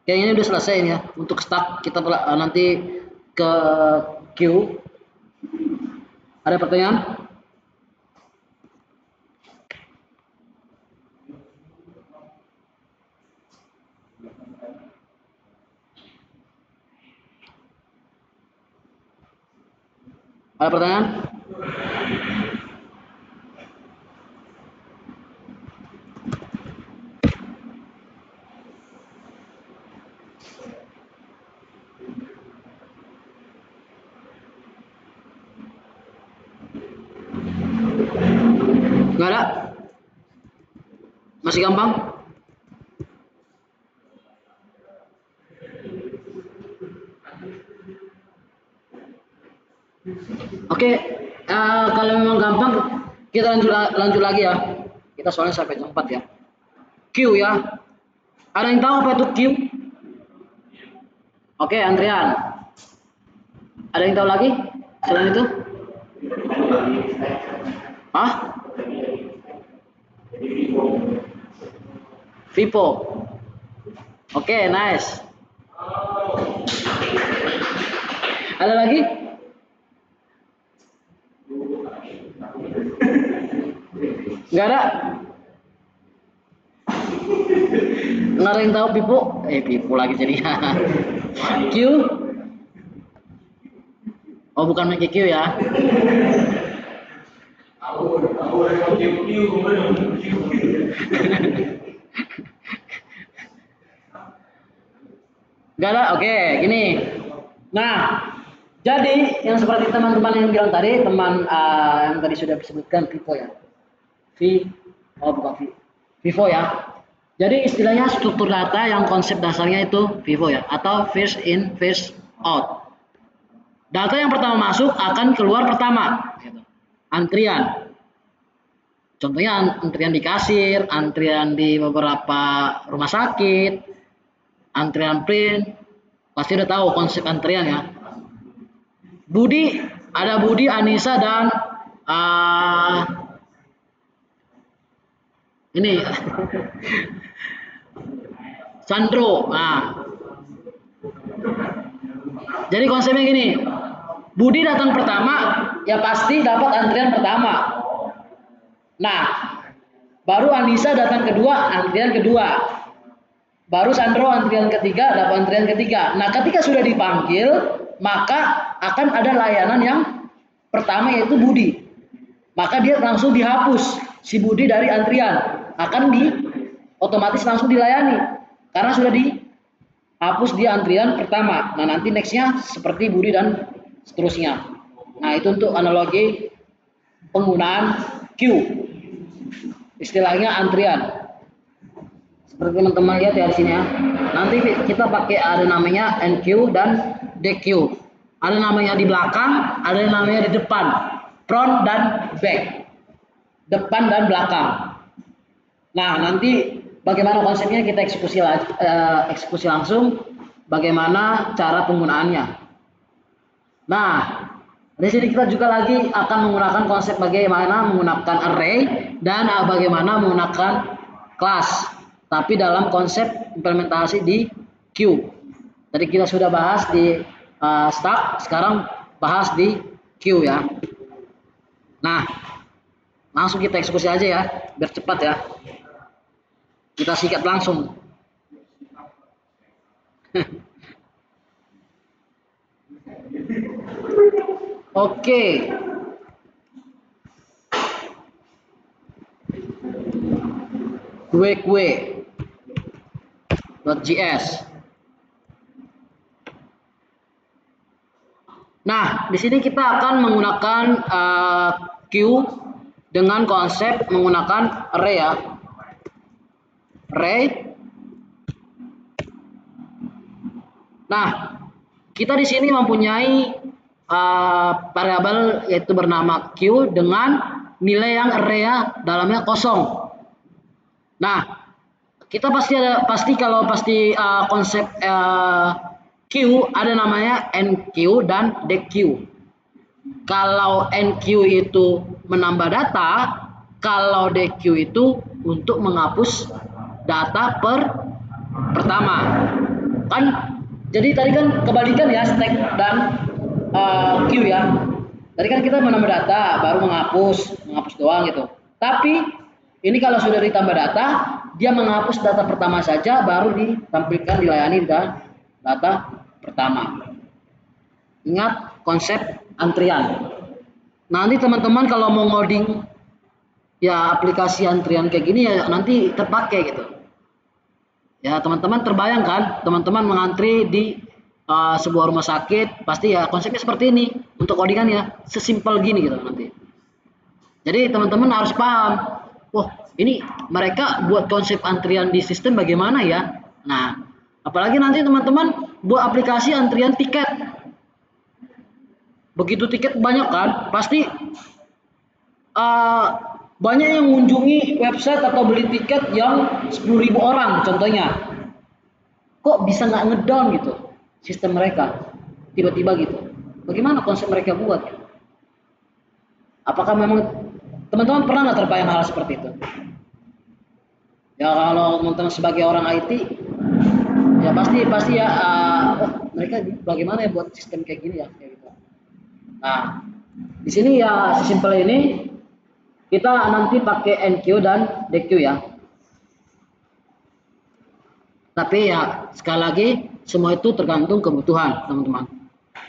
A: kayaknya udah selesai ini ya. Untuk start kita nanti ke Q. Ada pertanyaan? Ada pertanyaan? Enggak ada? Masih gampang? Oke, kalau memang gampang kita lanjut lagi ya. Kita soalnya sampai jam 4 ya. Q ya. Ada yang tahu apa itu Q? Oke, antrian. Ada yang tahu lagi selain itu? Hah? Vivo. Oke, nice. Ada lagi? Nggak ada? Nggak ada yang tahu Vivo? Vivo lagi jadi. Q? Oh, bukan pakai Q ya? Nggak ada? Oke, gini. Nah, jadi yang seperti teman-teman yang bilang tadi, teman yang tadi sudah disebutkan Vivo ya. Bukan Vivo ya. Jadi istilahnya struktur data yang konsep dasarnya itu Vivo ya, atau first in, first out. Data yang pertama masuk akan keluar pertama. Gitu. Antrian. Contohnya antrian di kasir, antrian di beberapa rumah sakit, antrian print. Pasti udah tahu konsep antrian ya. Budi, ada Budi, Anissa, dan ini Sandro. Nah, jadi konsepnya gini, Budi datang pertama, ya pasti dapat antrian pertama. Nah, baru Anissa datang kedua, antrian kedua. Baru Sandro antrian ketiga, dapat antrian ketiga. Nah, ketika sudah dipanggil, maka akan ada layanan yang pertama yaitu Budi. Maka dia langsung dihapus si Budi dari antrian, akan otomatis langsung dilayani karena sudah dihapus di antrian pertama. Nah, nanti nextnya seperti Budi dan seterusnya. Nah, itu untuk analogi penggunaan Q, istilahnya antrian. Seperti teman-teman lihat ya di sini ya. Nanti kita pakai ada namanya NQ dan DQ. Ada namanya di belakang, ada namanya di depan. Front dan back. Depan dan belakang. Nah, nanti bagaimana konsepnya kita eksekusi langsung, bagaimana cara penggunaannya. Nah, di sini kita juga lagi akan menggunakan konsep bagaimana menggunakan array dan bagaimana menggunakan kelas. Tapi dalam konsep implementasi di Q. Tadi kita sudah bahas di stack, sekarang bahas di Q ya. Nah, langsung kita eksekusi aja ya, biar cepat ya. Kita sikat langsung. Oke. Kue.js. Nah, di sini kita akan menggunakan Q dengan konsep menggunakan array ya. Array. Nah, kita di sini mempunyai variabel yaitu bernama Q dengan nilai yang array ya, dalamnya kosong. Nah, kita pasti konsep Q ada namanya NQ dan DQ. Kalau NQ itu menambah data, kalau DQ itu untuk menghapus data pertama. Kan jadi tadi kan kebalikan ya stack dan Q ya. Tadi kan kita menambah data baru menghapus doang gitu. Tapi ini kalau sudah ditambah data, dia menghapus data pertama saja baru ditampilkan dilayani data pertama. Ingat konsep antrian. Nanti teman-teman kalau mau ngoding ya aplikasi antrian kayak gini ya nanti terpakai gitu. Ya teman-teman terbayang kan, teman-teman mengantri di sebuah rumah sakit, pasti ya konsepnya seperti ini. Untuk codingan ya sesimpel gini gitu nanti. Jadi teman-teman harus paham wah ini mereka buat konsep antrian di sistem bagaimana ya. Nah, apalagi nanti teman-teman buat aplikasi antrian tiket. Begitu tiket banyak kan, pasti uh, banyak yang mengunjungi website atau beli tiket yang 10.000 orang contohnya. Kok bisa nggak ngedown gitu sistem mereka tiba-tiba gitu. Bagaimana konsep mereka buat? Apakah memang teman-teman pernah nggak terbayang hal seperti itu? Ya kalau teman-teman sebagai orang IT, ya pasti pasti ya, oh mereka bagaimana ya buat sistem kayak gini ya kayak gitu. Nah, di sini ya sesimpel ini kita nanti pakai NQ dan DQ ya. Tapi ya sekali lagi semua itu tergantung kebutuhan teman-teman.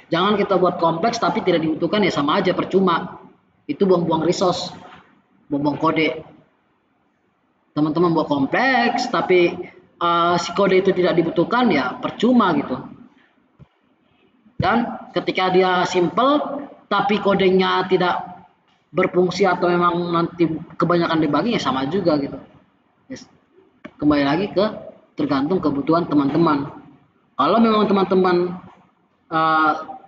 A: Jangan kita buat kompleks tapi tidak dibutuhkan ya sama aja percuma. Itu buang-buang resource, buang-buang kode. Teman-teman buat kompleks tapi si kode itu tidak dibutuhkan ya percuma gitu. Dan ketika dia simple tapi kodenya tidak berfungsi atau memang nanti kebanyakan dibagi ya sama juga gitu. Yes. Kembali lagi ke tergantung kebutuhan teman-teman. Kalau memang teman-teman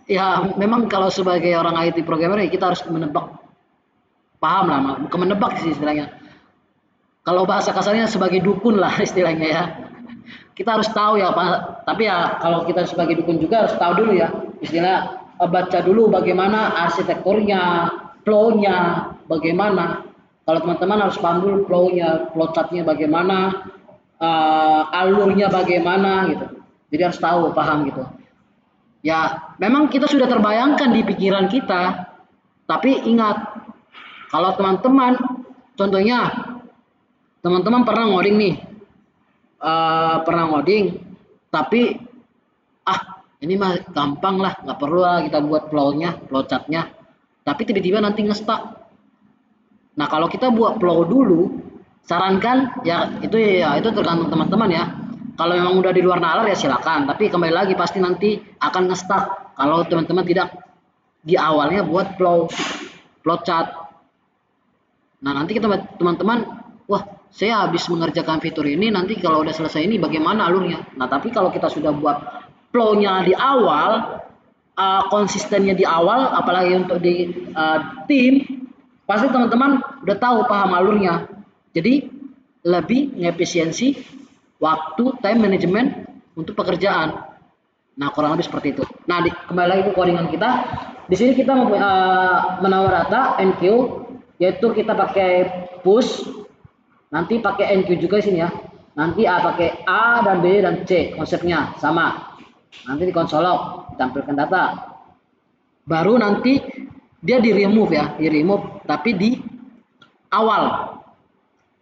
A: ya memang kalau sebagai orang IT programmer ya kita harus menebak, paham lah, bukan menebak sih istilahnya. Kalau bahasa kasarnya sebagai dukun lah istilahnya ya. Kita harus tahu ya Pak, tapi ya kalau kita sebagai dukun juga harus tahu dulu ya, istilah baca dulu bagaimana arsitekturnya, flow-nya, bagaimana. Kalau teman-teman harus paham dulu flow-nya, flow chart-nya bagaimana, alurnya bagaimana gitu. Jadi harus tahu, paham gitu. Ya, memang kita sudah terbayangkan di pikiran kita, tapi ingat, kalau teman-teman, contohnya, teman-teman pernah ngoding nih, pernah ngoding, tapi ini mah gampang lah, nggak perlu lah kita buat flow-nya, flow chart-nya. Tapi tiba-tiba nanti nge-stuck. Nah kalau kita buat flow dulu, sarankan ya itu tergantung teman-teman ya. Kalau memang udah di luar nalar ya silakan. Tapi kembali lagi pasti nanti akan nge-stuck kalau teman-teman tidak di awalnya buat flow chart. Nah nanti kita teman-teman, wah saya habis mengerjakan fitur ini, nanti kalau udah selesai ini bagaimana alurnya. Nah tapi kalau kita sudah buat flow-nya di awal, konsistennya di awal, apalagi untuk di tim, pasti teman-teman udah tahu paham alurnya. Jadi lebih ngefisiensi waktu, time management untuk pekerjaan. Nah kurang lebih seperti itu. Nah kembali lagi ke codingan kita. Di sini kita menawar data NQ, yaitu kita pakai push, nanti pakai NQ juga di sini ya. Nanti pakai A dan B dan C konsepnya sama. Nanti di konsol log ditampilkan data. Baru nanti dia di remove ya, di remove tapi di awal.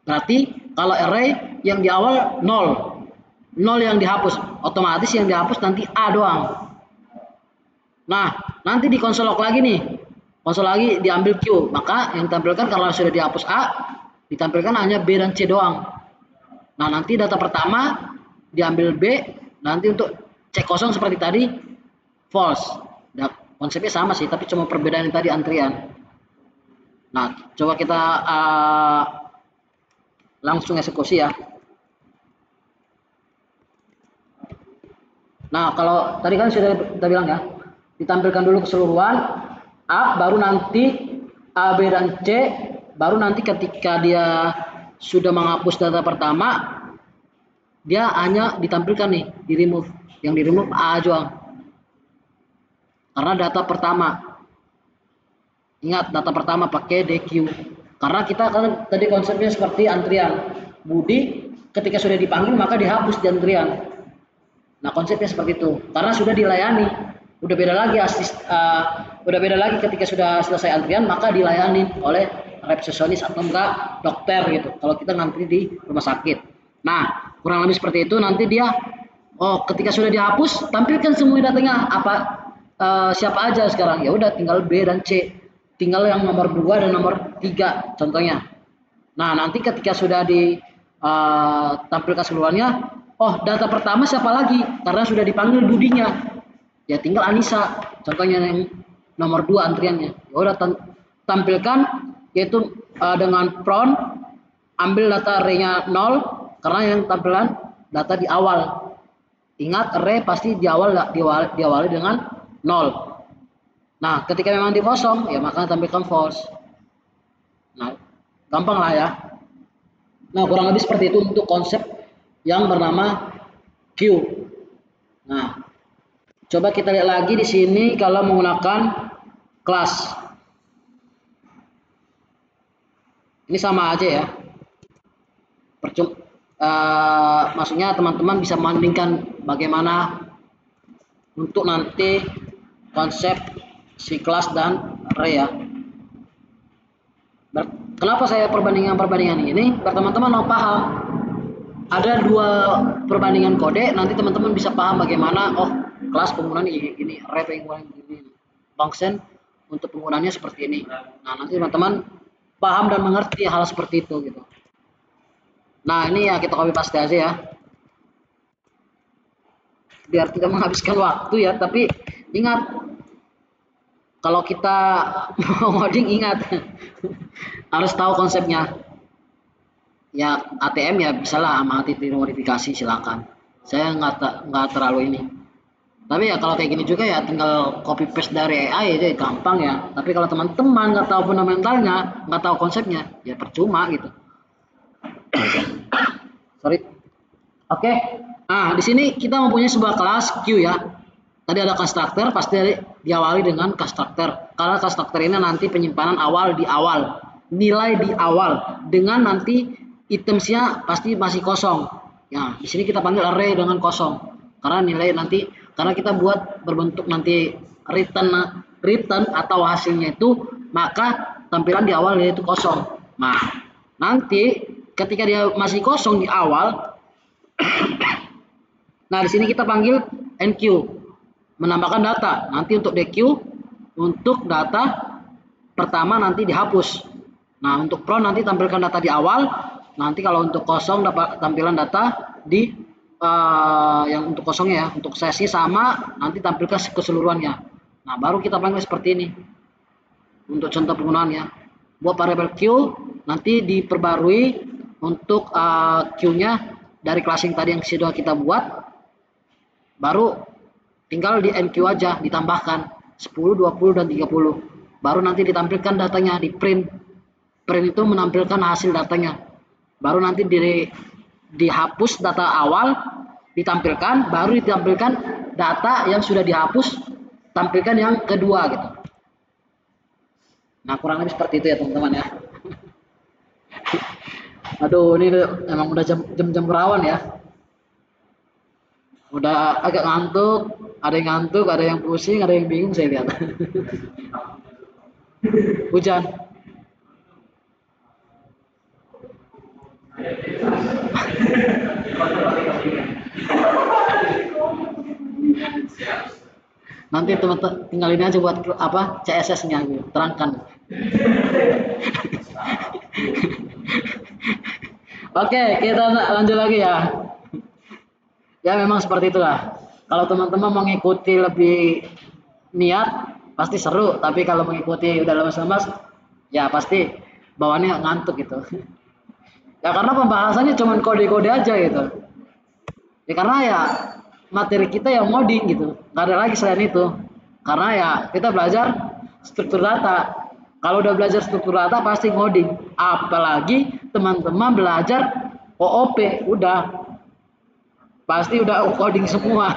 A: Berarti kalau array yang di awal 0 yang dihapus, otomatis yang dihapus nanti A doang. Nah, nanti di konsol log lagi nih, konsol lagi diambil Q, maka yang ditampilkan kalau sudah dihapus A, ditampilkan hanya B dan C doang. Nah, nanti data pertama diambil B, nanti untuk cek kosong seperti tadi false. Nah, konsepnya sama sih, tapi cuma perbedaan yang tadi antrian. Nah, coba kita langsung eksekusi ya. Nah, kalau tadi kan sudah kita bilang ya, ditampilkan dulu keseluruhan A, baru nanti A, B, dan C, baru nanti ketika dia sudah menghapus data pertama, dia hanya ditampilkan nih, di remove. Yang di remove A doang. Karena data pertama. Ingat, data pertama pakai DQ. Karena kita kan tadi konsepnya seperti antrian. Budi ketika sudah dipanggil maka dihapus di antrian. Nah konsepnya seperti itu. Karena sudah dilayani. Udah beda lagi udah beda lagi ketika sudah selesai antrian maka dilayani oleh resepsionis atau enggak dokter gitu. Kalau kita ngantri di rumah sakit. Nah kurang lebih seperti itu. Nanti dia ketika sudah dihapus tampilkan semua datanya siapa aja sekarang. Ya udah tinggal B dan C. Tinggal yang nomor 2 dan nomor 3 contohnya. Nah nanti ketika sudah ditampilkan seluruhannya, data pertama siapa lagi? Karena sudah dipanggil budinya. Ya tinggal Anissa, contohnya yang nomor 2 antriannya. Ya udah tampilkan yaitu dengan prompt ambil data array-nya 0 karena yang tampilan data di awal. Ingat array pasti diawali dengan 0. Nah, ketika memang di kosong, ya maka tampilkan false. Nah, gampang lah ya. Nah, kurang lebih seperti itu untuk konsep yang bernama queue. Nah, coba kita lihat lagi di sini kalau menggunakan kelas. Ini sama aja ya. Maksudnya teman-teman bisa membandingkan bagaimana untuk nanti konsep si kelas dan array ya. Kenapa saya perbandingan ini? Biar teman-teman mau paham. Ada 2 perbandingan kode, nanti teman-teman bisa paham bagaimana kelas penggunaan ini, array penggunaan ini, function untuk penggunaannya seperti ini. Nah, nanti teman-teman paham dan mengerti hal seperti itu gitu. Nah, ini ya kita copy paste aja ya. Biar tidak menghabiskan waktu ya, tapi ingat kalau kita mau ngoding ingat harus tahu konsepnya. Ya ATM ya bisalah amati modifikasi silakan. Saya nggak terlalu ini. Tapi ya kalau kayak gini juga ya tinggal copy paste dari AI aja gampang ya. Tapi kalau teman-teman nggak tahu fundamentalnya, nggak tahu konsepnya, ya percuma gitu. Sorry. Oke. Nah, di sini kita mempunyai sebuah kelas Q ya. Tadi ada constructor, pasti diawali dengan constructor. Karena constructor ini nanti penyimpanan awal di awal, nilai di awal, dengan nanti itemsnya pasti masih kosong. Ya, di sini kita panggil array dengan kosong. Karena nilai nanti, karena kita buat berbentuk nanti return atau hasilnya itu, maka tampilan di awal yaitu kosong. Nah, nanti ketika dia masih kosong di awal, nah di sini kita panggil enq, menambahkan data. Nanti untuk deq, untuk data pertama nanti dihapus. Nah untuk pro nanti tampilkan data di awal. Nanti kalau untuk kosong dapat tampilan data di yang untuk kosongnya ya. Untuk sesi sama nanti tampilkan keseluruhannya. Nah baru kita panggil seperti ini. Untuk contoh penggunaannya. Buat variabel q nanti diperbarui untuk q-nya dari kelas yang tadi yang sudah kita buat. Baru tinggal di enq aja ditambahkan 10, 20 dan 30. Baru nanti ditampilkan datanya di print. Print itu menampilkan hasil datanya. Baru nanti dihapus data awal ditampilkan, baru ditampilkan data yang sudah dihapus tampilkan yang kedua gitu. Nah, kurang lebih seperti itu ya, teman-teman ya. Aduh, ini emang udah jam-jam berawan ya. Udah agak ngantuk, ada yang pusing, ada yang bingung saya lihat. Hujan. Nanti teman-teman tinggal ini aja buat apa CSS-nya gitu, terangkan. Oke, kita lanjut lagi ya. Ya memang seperti itulah. Kalau teman-teman mengikuti lebih niat pasti seru, tapi kalau mengikuti udah lemas-lemas ya pasti bawaannya ngantuk gitu. Ya karena pembahasannya cuma kode-kode aja gitu. Ya karena ya materi kita yang ngoding gitu, nggak ada lagi selain itu. Karena ya kita belajar struktur data. Kalau udah belajar struktur data pasti ngoding. Apalagi teman-teman belajar OOP, udah pasti udah coding semua.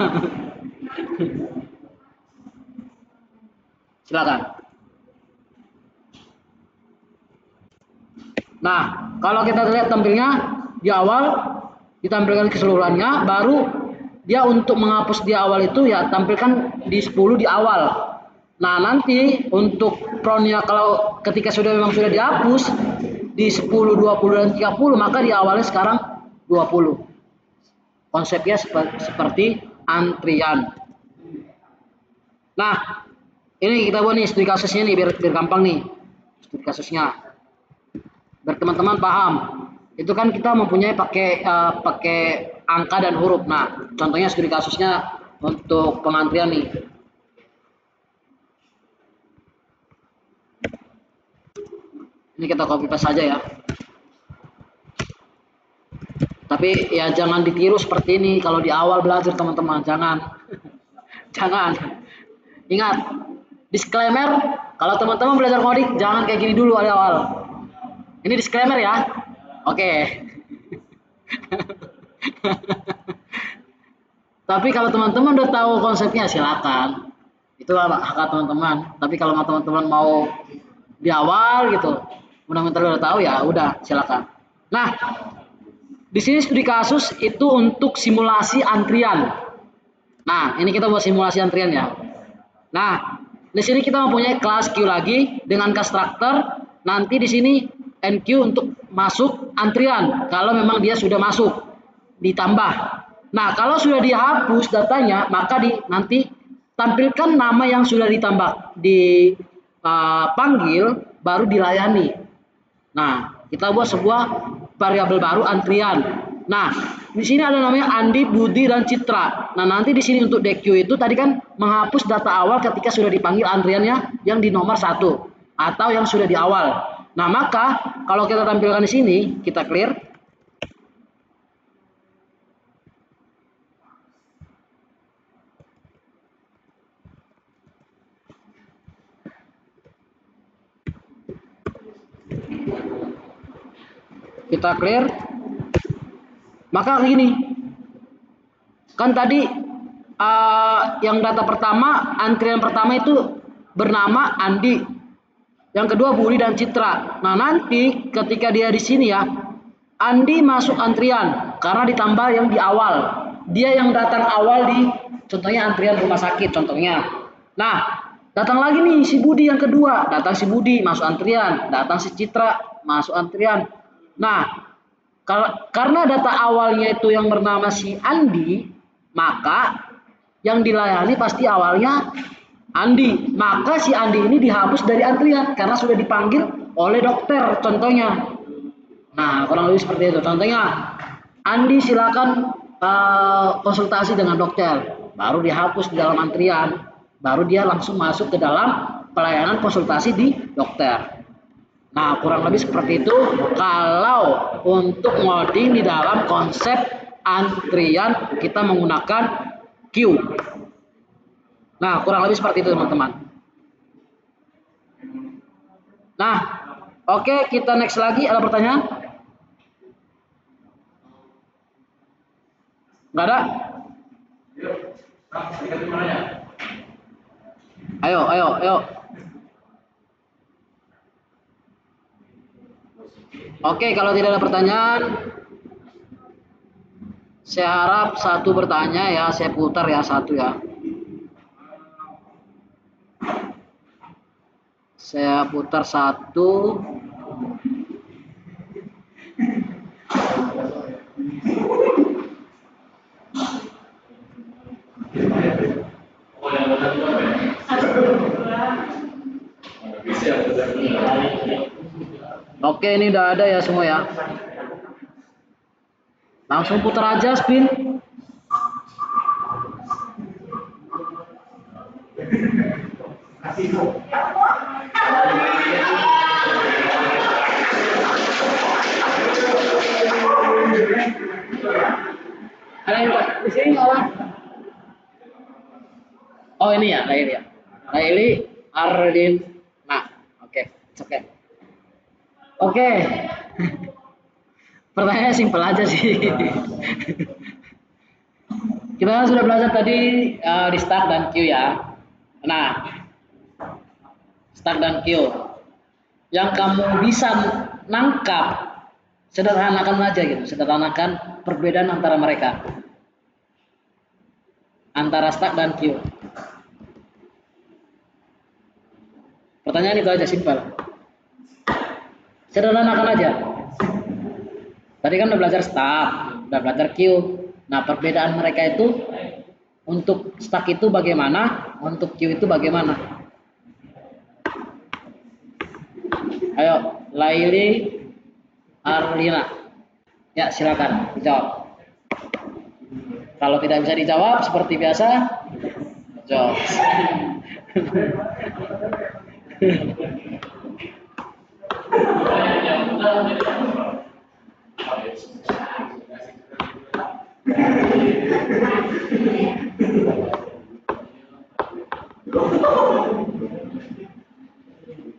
A: Silakan. Nah, kalau kita lihat tampilnya di awal ditampilkan keseluruhannya, baru dia untuk menghapus di awal itu ya tampilkan di 10 di awal. Nah, nanti untuk pronnya kalau ketika memang sudah dihapus di 10, 20 dan 30 maka di awalnya sekarang 20. Konsepnya seperti antrian. Nah, ini kita buat nih studi kasusnya nih biar gampang nih. Studi kasusnya. Biar teman-teman paham. Itu kan kita mempunyai pakai angka dan huruf. Nah, contohnya studi kasusnya untuk pengantrian nih. Ini kita copy paste saja ya. Tapi ya jangan ditiru seperti ini kalau di awal belajar teman-teman, jangan. Jangan. Ingat, disclaimer, kalau teman-teman belajar coding jangan kayak gini dulu awal. Ini disclaimer ya. Oke. Tapi kalau teman-teman udah tahu konsepnya silakan. Itu hak teman-teman. Tapi kalau teman-teman mau di awal gitu, fundamental udah tahu ya, udah silakan. Nah, di sini studi kasus itu untuk simulasi antrian. Nah, ini kita buat simulasi antrian ya. Nah, di sini kita mempunyai kelas Q lagi dengan constructor. Nanti di sini NQ untuk masuk antrian. Kalau memang dia sudah masuk, ditambah. Nah, kalau sudah dihapus datanya, maka nanti tampilkan nama yang sudah ditambah, dipanggil, baru dilayani. Nah, kita buat sebuah variabel baru antrian. Nah, di sini ada namanya Andi, Budi, dan Citra. Nah, nanti di sini untuk DQ itu tadi kan menghapus data awal ketika sudah dipanggil antriannya yang di nomor 1 atau yang sudah di awal. Nah, maka kalau kita tampilkan di sini, kita clear. Kita clear. Maka gini, kan tadi yang data pertama, antrian pertama itu bernama Andi, yang kedua Budi dan Citra. Nah, nanti ketika dia di sini ya, Andi masuk antrian karena ditambah yang di awal. Dia yang datang awal di contohnya antrian rumah sakit contohnya. Nah, datang lagi nih si Budi yang kedua, datang si Budi masuk antrian, datang si Citra masuk antrian. Nah, karena data awalnya itu yang bernama si Andi, maka yang dilayani pasti awalnya Andi. Maka si Andi ini dihapus dari antrian karena sudah dipanggil oleh dokter contohnya. Nah, kurang lebih seperti itu. Contohnya, Andi silakan konsultasi dengan dokter, baru dihapus di dalam antrian, baru dia langsung masuk ke dalam pelayanan konsultasi di dokter. Nah, kurang lebih seperti itu kalau untuk ngoding di dalam konsep antrian kita menggunakan queue. Nah, kurang lebih seperti itu teman-teman. Nah, oke, kita next lagi. Ada pertanyaan? Nggak ada? Ayo. Oke, kalau tidak ada pertanyaan, saya harap satu bertanya ya, saya putar ya satu ya. Saya putar satu. Oke, ini udah ada ya semua ya. Langsung putar aja spin. Ada yang di sini nggak? Oh ini ya, Laili ya. Laili Ardin. Nah, oke. Oke. Pertanyaannya simpel aja sih. Kita kan sudah belajar tadi di start dan queue ya. Nah, start dan queue. Yang kamu bisa nangkap, sederhanakan aja gitu. Sederhanakan perbedaan antara mereka. Antara start dan queue. Pertanyaan itu aja simpel. Sederhanakan aja. Tadi kan udah belajar start, udah belajar queue. Nah, perbedaan mereka itu untuk start itu bagaimana, untuk queue itu bagaimana? Ayo, Laili Arlina. Ya, silakan jawab. Kalau tidak bisa dijawab seperti biasa, jawab.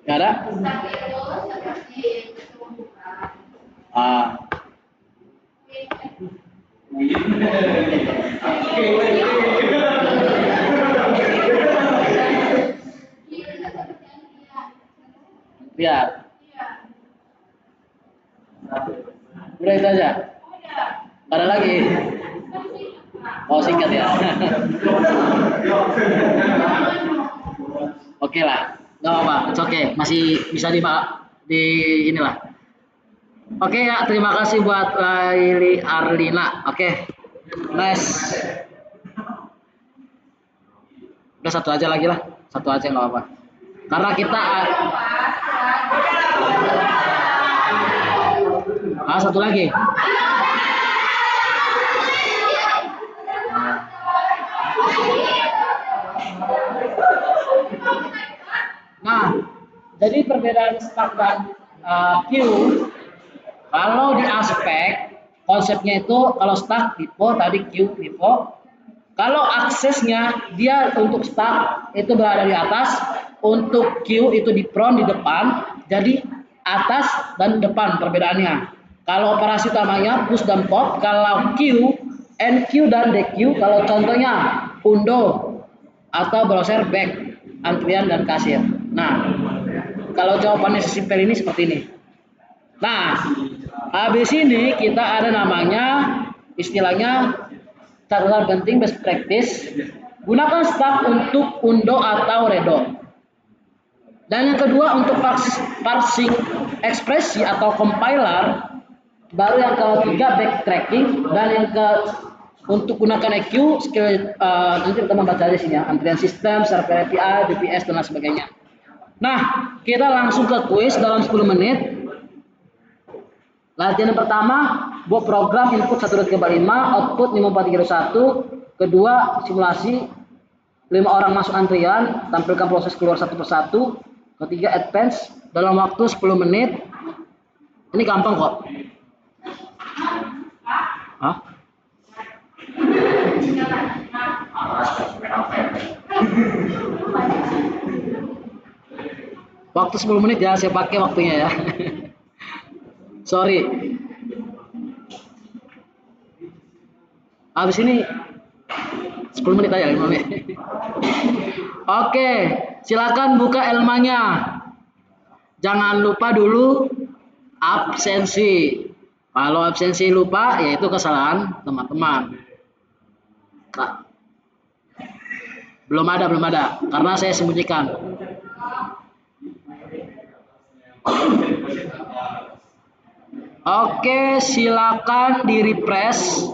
A: Nggak ada? Ah. Lihat. Udah itu aja. Ada lagi. Oh, singkat ya. Oke lah. Nggak apa-apa. It's okay. Masih bisa di inilah. Oke ya, terima kasih buat Laili Arlina. Oke. Nice. Udah satu aja lagi lah. Satu aja nggak apa-apa. Karena kita satu lagi. Nah, jadi perbedaan stack dan queue, kalau di aspek konsepnya itu, kalau stack pivo tadi, queue pivo. Kalau aksesnya dia untuk stack itu berada di atas, untuk queue itu di front di depan, jadi atas dan depan perbedaannya. Kalau operasi utamanya push dan pop, kalau queue, enqueue dan dequeue, kalau contohnya undo atau browser back, antrian dan kasir. Nah, kalau jawabannya sesimpel ini seperti ini. Nah, habis ini kita ada namanya istilahnya catatan penting best practice. Gunakan stack untuk undo atau redo. Dan yang kedua untuk parsing ekspresi atau compiler. Baru yang ketiga backtracking, dan yang untuk gunakan EQ skill nanti kita membaca di sini ya, antrian sistem, server API, BPS dan lain sebagainya. Nah, kita langsung ke kuis dalam 10 menit. Latihan yang pertama, buat program input 1.5, output 5431. Kedua, simulasi 5 orang masuk antrian, tampilkan proses keluar satu persatu. Ketiga, advance dalam waktu 10 menit. Ini gampang kok. Hah? Waktu 10 menit ya, saya pakai waktunya ya. Sorry. Habis ini 10 menit aja, 5 menit. Oke, silakan buka Elmanya. Jangan lupa dulu absensi. Kalau absensi lupa, yaitu kesalahan teman-teman. Nah, belum ada, karena saya sembunyikan. Oke, silakan di refresh.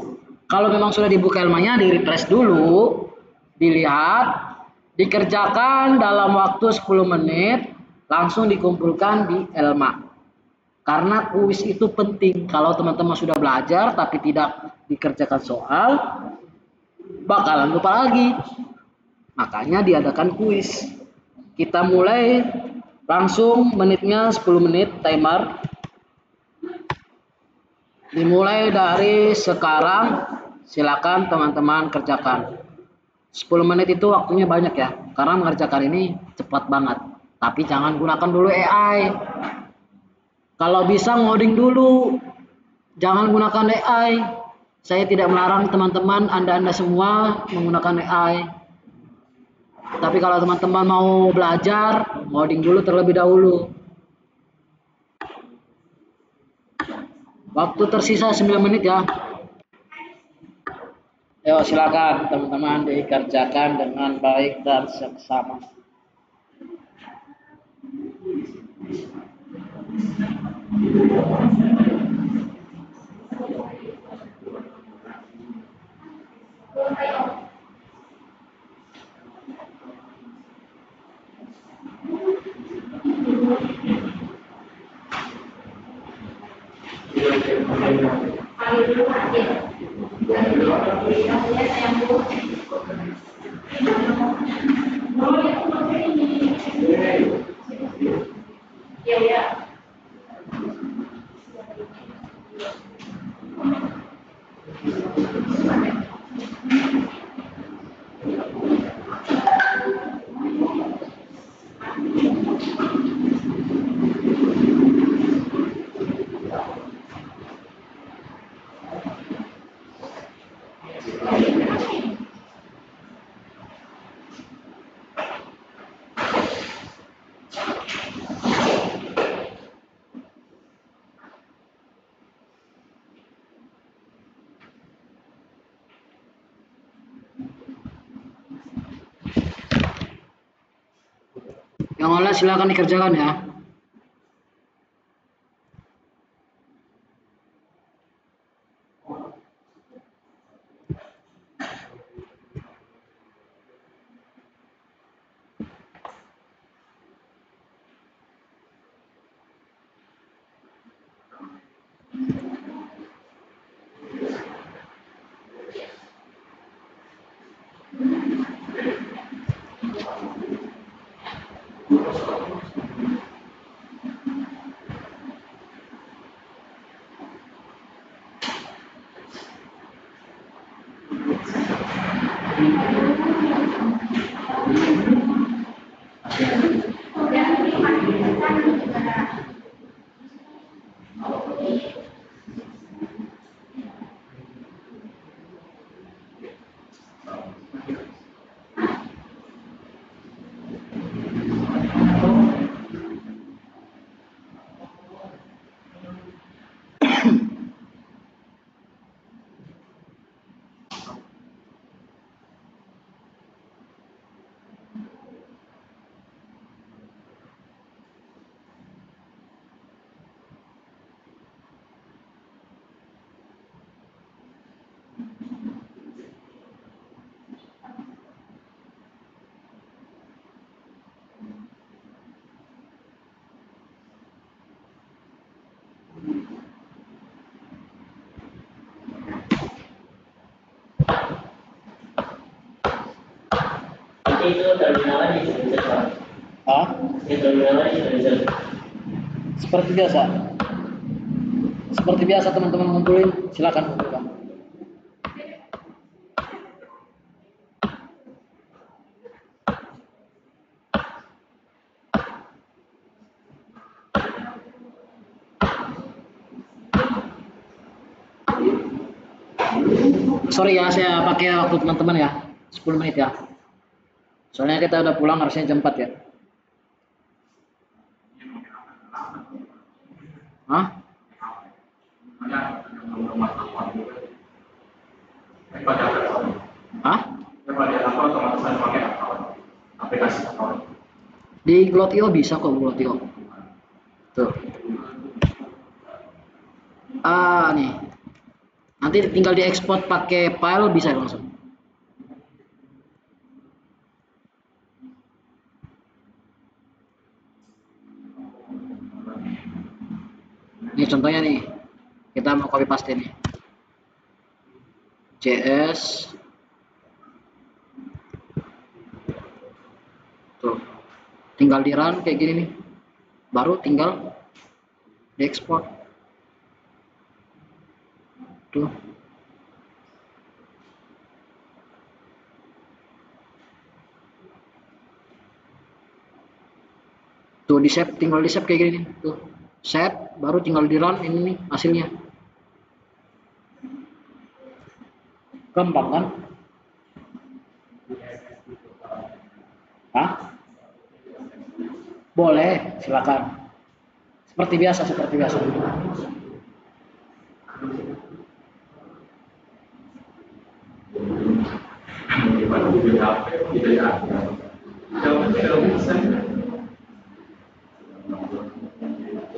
A: Kalau memang sudah dibuka Elmanya, di refresh dulu, dilihat, dikerjakan dalam waktu 10 menit, langsung dikumpulkan di Elma. Karena kuis itu penting. Kalau teman-teman sudah belajar tapi tidak dikerjakan soal, bakalan lupa lagi. Makanya diadakan kuis. Kita mulai langsung, menitnya 10 menit timer. Dimulai dari sekarang, silakan teman-teman kerjakan. 10 menit itu waktunya banyak ya, karena mengerjakan ini cepat banget. Tapi jangan gunakan dulu AI. Kalau bisa ngoding dulu, jangan gunakan AI. Saya tidak melarang teman-teman, Anda semua menggunakan AI. Tapi kalau teman-teman mau belajar, ngoding dulu terlebih dahulu. Waktu tersisa 9 menit ya. Ayo silakan teman-teman dikerjakan dengan baik dan seksama. Yang online silakan dikerjakan ya.
B: Itu terminalnya di Indonesia, Pak.
A: Ah?
B: Terminalnya di Indonesia.
A: Seperti biasa. Seperti biasa teman-teman ngumpulin, silakan kumpulkan. Sorry ya, saya pakai waktu teman-teman ya, 10 menit ya. Soalnya kita udah pulang harusnya jam 4 ya. Hah? Hah? Di Glotio bisa kok Glotio. Tuh. Nih. Nanti tinggal diekspor pakai file bisa langsung. Ini contohnya nih. Kita mau copy paste nih. CS. Tuh. Tinggal di run kayak gini nih. Baru tinggal diekspor. Tuh. Tuh di save, tinggal di save kayak gini nih. Tuh. Save, baru tinggal di run ini nih hasilnya. Gampang kan? Hah? Boleh, silakan. Seperti biasa, seperti biasa.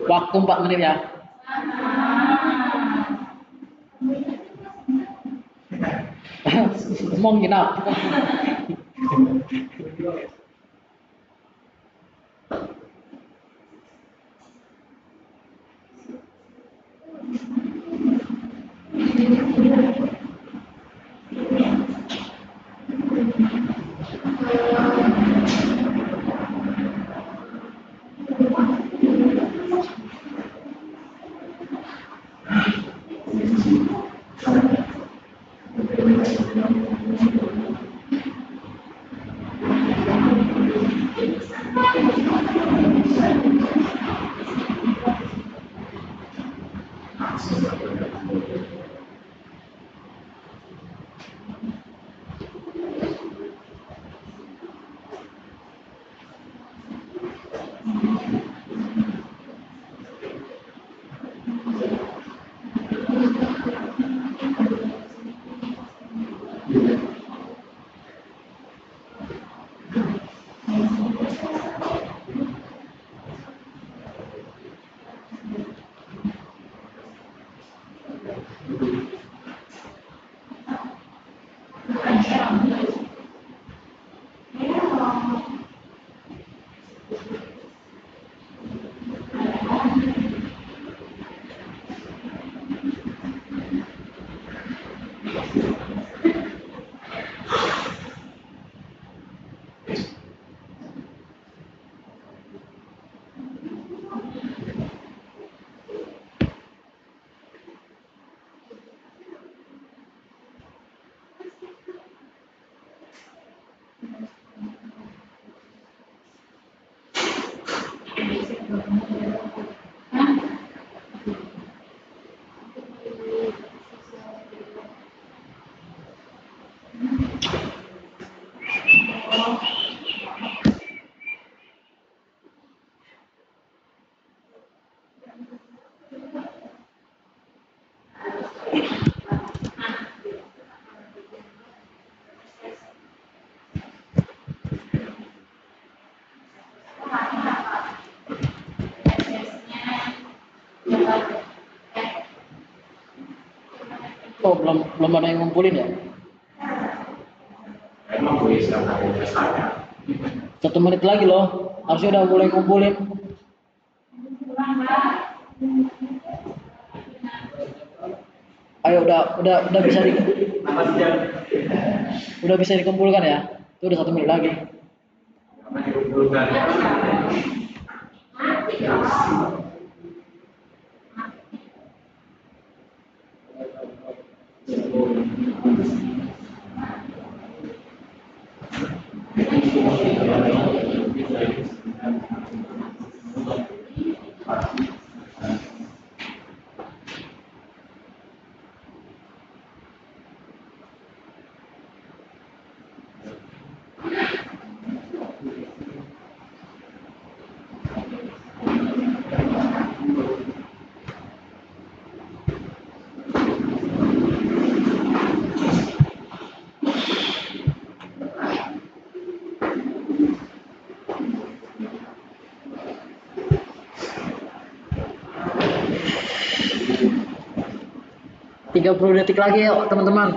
A: Waktu 4 menit ya. Mau nginap. Oh, belum ada yang ngumpulin ya?
C: Emang bisa ngomongnya saya.
A: 1 menit lagi loh, harusnya udah mulai ngumpulin. Ayo, udah bisa udah bisa dikumpulkan ya? Itu udah 1 menit lagi. Tiga 30 detik lagi yuk teman-teman.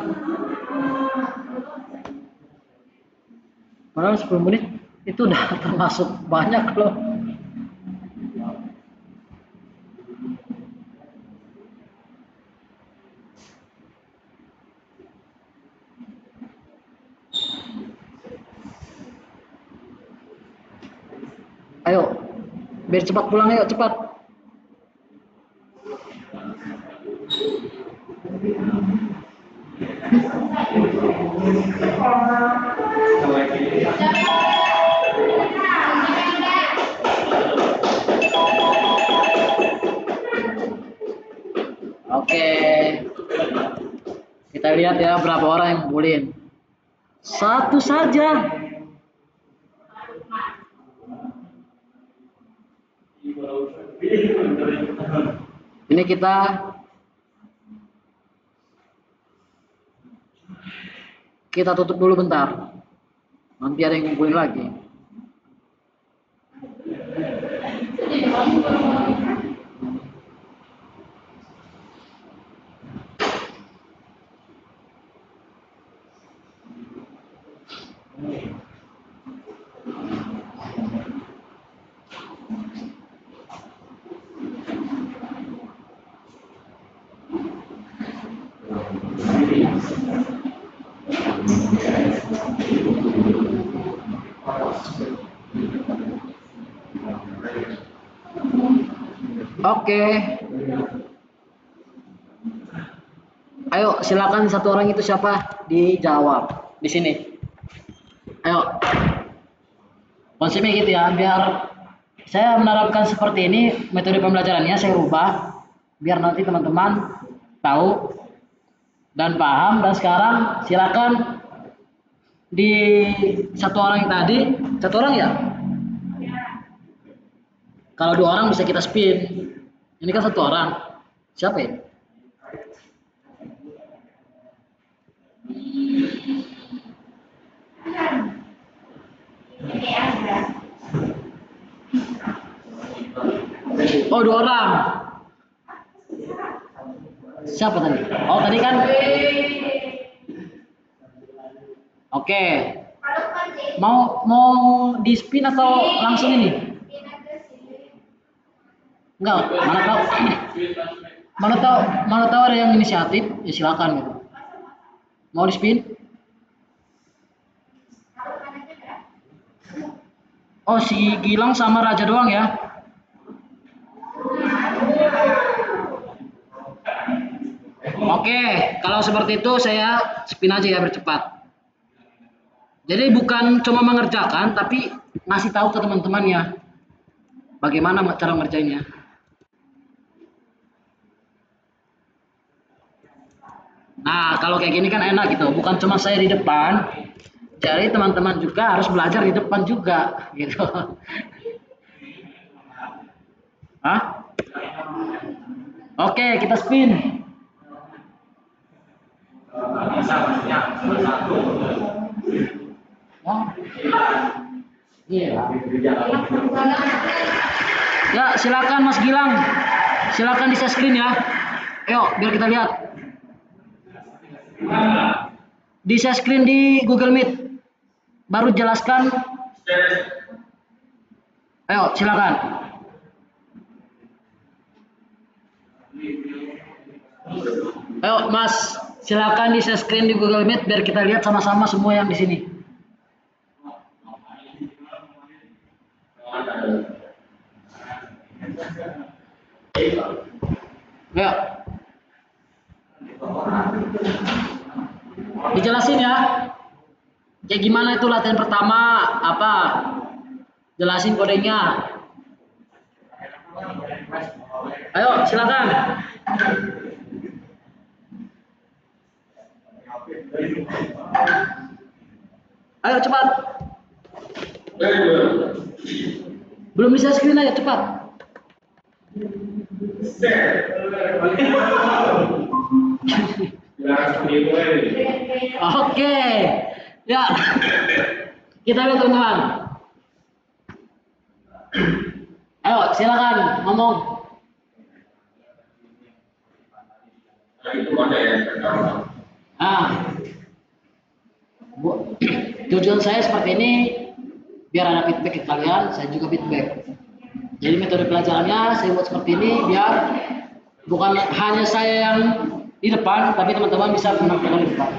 A: Padahal 10 menit itu udah termasuk banyak loh. Ayo, biar cepat pulang, ayo cepat. Oke, kita lihat ya berapa orang yang ngumpulin. 1 saja. Ini kita tutup dulu bentar. Nanti ada yang ngumpulin lagi. Oke. Ayo silakan, satu orang itu siapa? Dijawab di sini. Ayo. Konsepnya gitu ya, biar saya menerapkan seperti ini, metode pembelajarannya saya rubah biar nanti teman-teman tahu dan paham. Dan sekarang silakan di satu orang yang tadi, satu orang ya? Kalau 2 orang bisa kita spin. Ini kan 1 orang. Siapa ya? Oh, 2 orang. Siapa tadi? Oh tadi kan. Oke. Mau di spin atau langsung ini? Enggak, mana tahu ada yang inisiatif, ya silakan gitu. Mau di spin? Oh si Gilang sama Raja doang ya? Oke, kalau seperti itu saya spin aja ya bercepat. Jadi bukan cuma mengerjakan, tapi ngasih tahu ke teman-temannya bagaimana cara ngerjainnya. Nah, kalau kayak gini kan enak gitu, bukan cuma saya di depan, jadi teman-teman juga harus belajar di depan juga, gitu. Hah? Oke, kita spin. Oh. Iya. Ya, silakan Mas Gilang. Silakan di share screen ya. Ayo, biar kita lihat. Di share screen di Google Meet. Baru jelaskan. Ayo, silakan. Ayo, Mas, silakan di share screen di Google Meet biar kita lihat sama-sama semua yang di sini. Ayo. Dijelasin ya. Kayak gimana itu latihan pertama, apa? Jelasin kodenya. Ayo, silakan. Ayo cepat. Belum bisa screen aja cepat. Oke. Ya. Kita lihat teman-teman. Ayo silakan ngomong. Ah. Tujuan saya seperti ini biar ada feedback ke kalian, saya juga feedback. Jadi metode pelajarannya saya buat seperti ini biar bukan hanya saya yang di depan, tapi teman-teman bisa menonton di depan.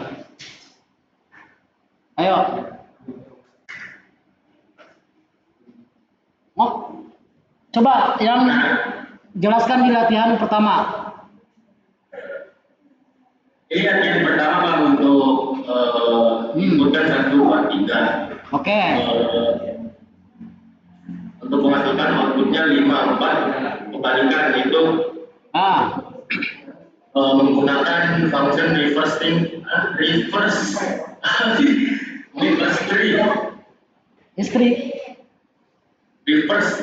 A: Ayo. Oh, coba yang jelaskan di latihan pertama.
B: Ini latihan pertama Bang untuk inputkan 1, 2, 3. Oke. Untuk menghasilkan outputnya 5, 4 kebalikan itu menggunakan function reverse tree. Reverse.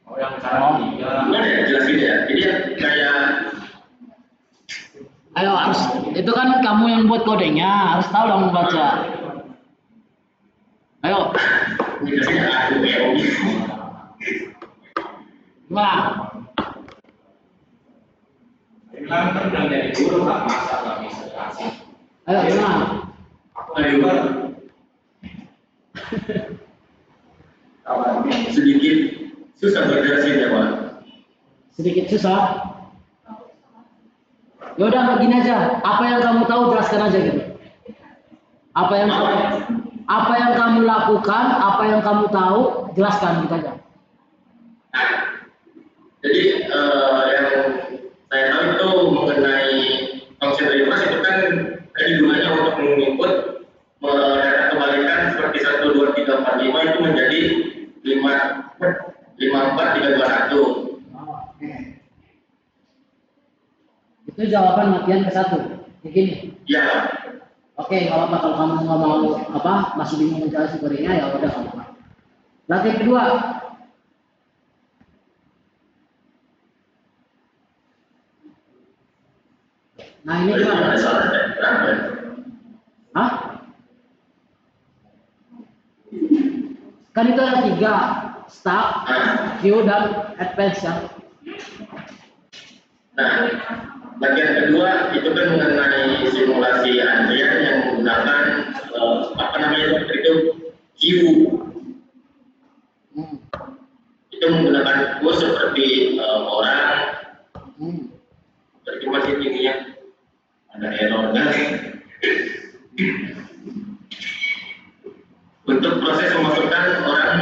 B: Oh yang cara Udah ya jelasin ya. Jadi kayak
A: ayo harus itu kan kamu yang buat kodenya harus tahu dong membaca. Ayo.
B: Jelasin aku ya.
A: Gimana?
C: Bilang kan udah jadi guru nggak masa nggak bisa kasih.
A: Ayo gimana?
B: Sedikit susah berjelasin ya Pak.
A: Sedikit susah. Ya udah begini aja. Apa yang kamu tahu jelaskan aja gitu. Apa yang kamu lakukan, apa yang kamu tahu jelaskan gitu aja.
B: Jadi yang saya tahu itu mengenai function reverse itu kan tadi gunanya untuk menginput data kebalikan seperti 1, 2, 3, 4, 5 itu menjadi 5, 4, 3, 2, 1.
A: Itu jawaban latihan ke-1. Begini.
B: Iya.
A: Oke, kalau kamu nggak mau masih bingung menjelaskan kodenya ya udah nggak apa-apa. Latihan kedua. Nah ini gimana? Hah? Kan itu ada 3, start, queue, dan advance ya.
B: Nah, bagian kedua itu kan mengenai simulasi antrian yang menggunakan apa namanya itu queue. Itu menggunakan queue seperti orang seperti masih tingginya ada errornya. Untuk proses memasukkan orang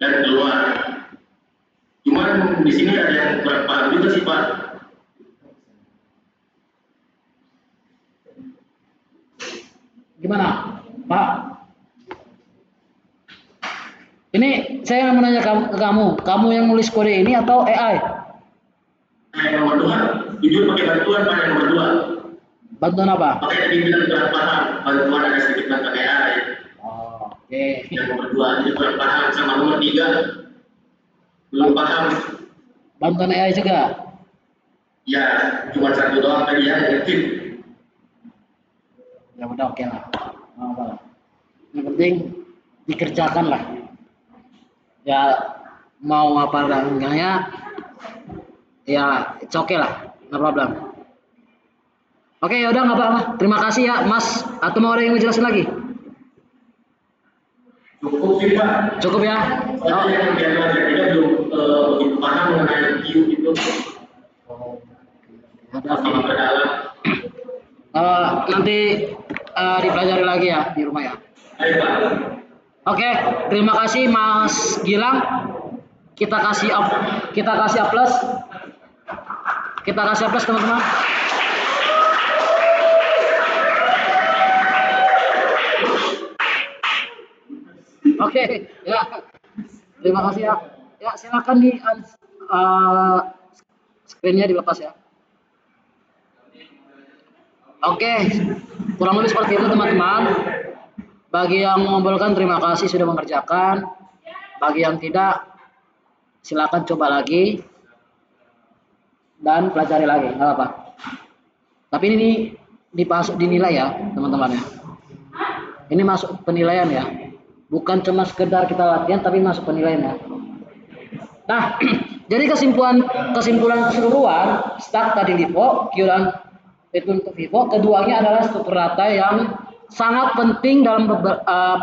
B: dan keluar. Cuman di sini ada yang kurang paham juga sih Pak.
A: Gimana, Pak? Ini saya mau nanya ke kamu yang nulis kode ini atau AI?
B: Yang nomor 2, jujur pakai bantuan Pak yang nomor 2.
A: Bantuan apa?
B: Makanya tadi bilang kurang paham, bantuan ada sedikit bantuan AI.
A: Oh, oke.
B: Yang nomor 2, jadi kurang paham. Sama nomor 3, belum paham.
A: Bantuan AI juga?
B: Ya, cuma satu doang tadi yang ngetik.
A: Ya udah, oke lah. Yang penting dikerjakan lah. Ya mau apa dan enggaknya, ya it's okay lah, no problem. Oke, ya udah nggak apa-apa. Terima kasih ya, Mas. Atau mau ada yang ngejelasin lagi?
B: Cukup sih Pak.
A: Cukup ya.
B: Soalnya yang bagian ketiga belum begitu paham mengenai queue itu.
A: Ada
B: Masih berdalam.
A: nanti dipelajari lagi ya di rumah ya.
B: Ayo Pak.
A: Oke, terima kasih Mas Gilang. Kita kasih A+. Kita kasih A+ teman-teman. Oke, ya. Terima kasih ya. Ya, silakan di screen-nya dilepas ya. Oke, kurang lebih seperti itu teman-teman. Bagi yang mengumpulkan terima kasih sudah mengerjakan. Bagi yang tidak, silakan coba lagi dan pelajari lagi, nggak apa-apa. Tapi ini dinilai ya teman-teman ya. Ini masuk penilaian ya, bukan cuma sekedar kita latihan, tapi masuk penilaian ya. Nah, jadi kesimpulan keseluruhan stack tadi Vivo, Q dan itu untuk Vivo, keduanya adalah struktur data yang sangat penting dalam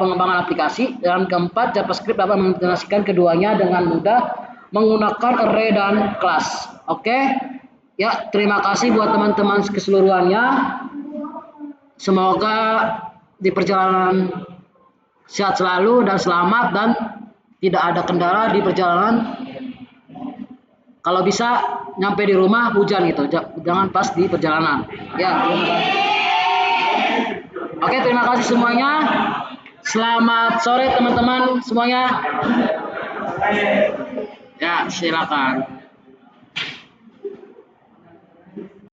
A: pengembangan aplikasi. Dan keempat, JavaScript dapat mengintegrasikan keduanya dengan mudah menggunakan array dan kelas. Oke, ya terima kasih buat teman-teman keseluruhannya. Semoga di perjalanan sehat selalu dan selamat dan tidak ada kendala di perjalanan. Kalau bisa nyampe di rumah hujan gitu, jangan pas di perjalanan. Ya, terima kasih. Oke, terima kasih semuanya. Selamat sore teman-teman semuanya. Ya, silakan.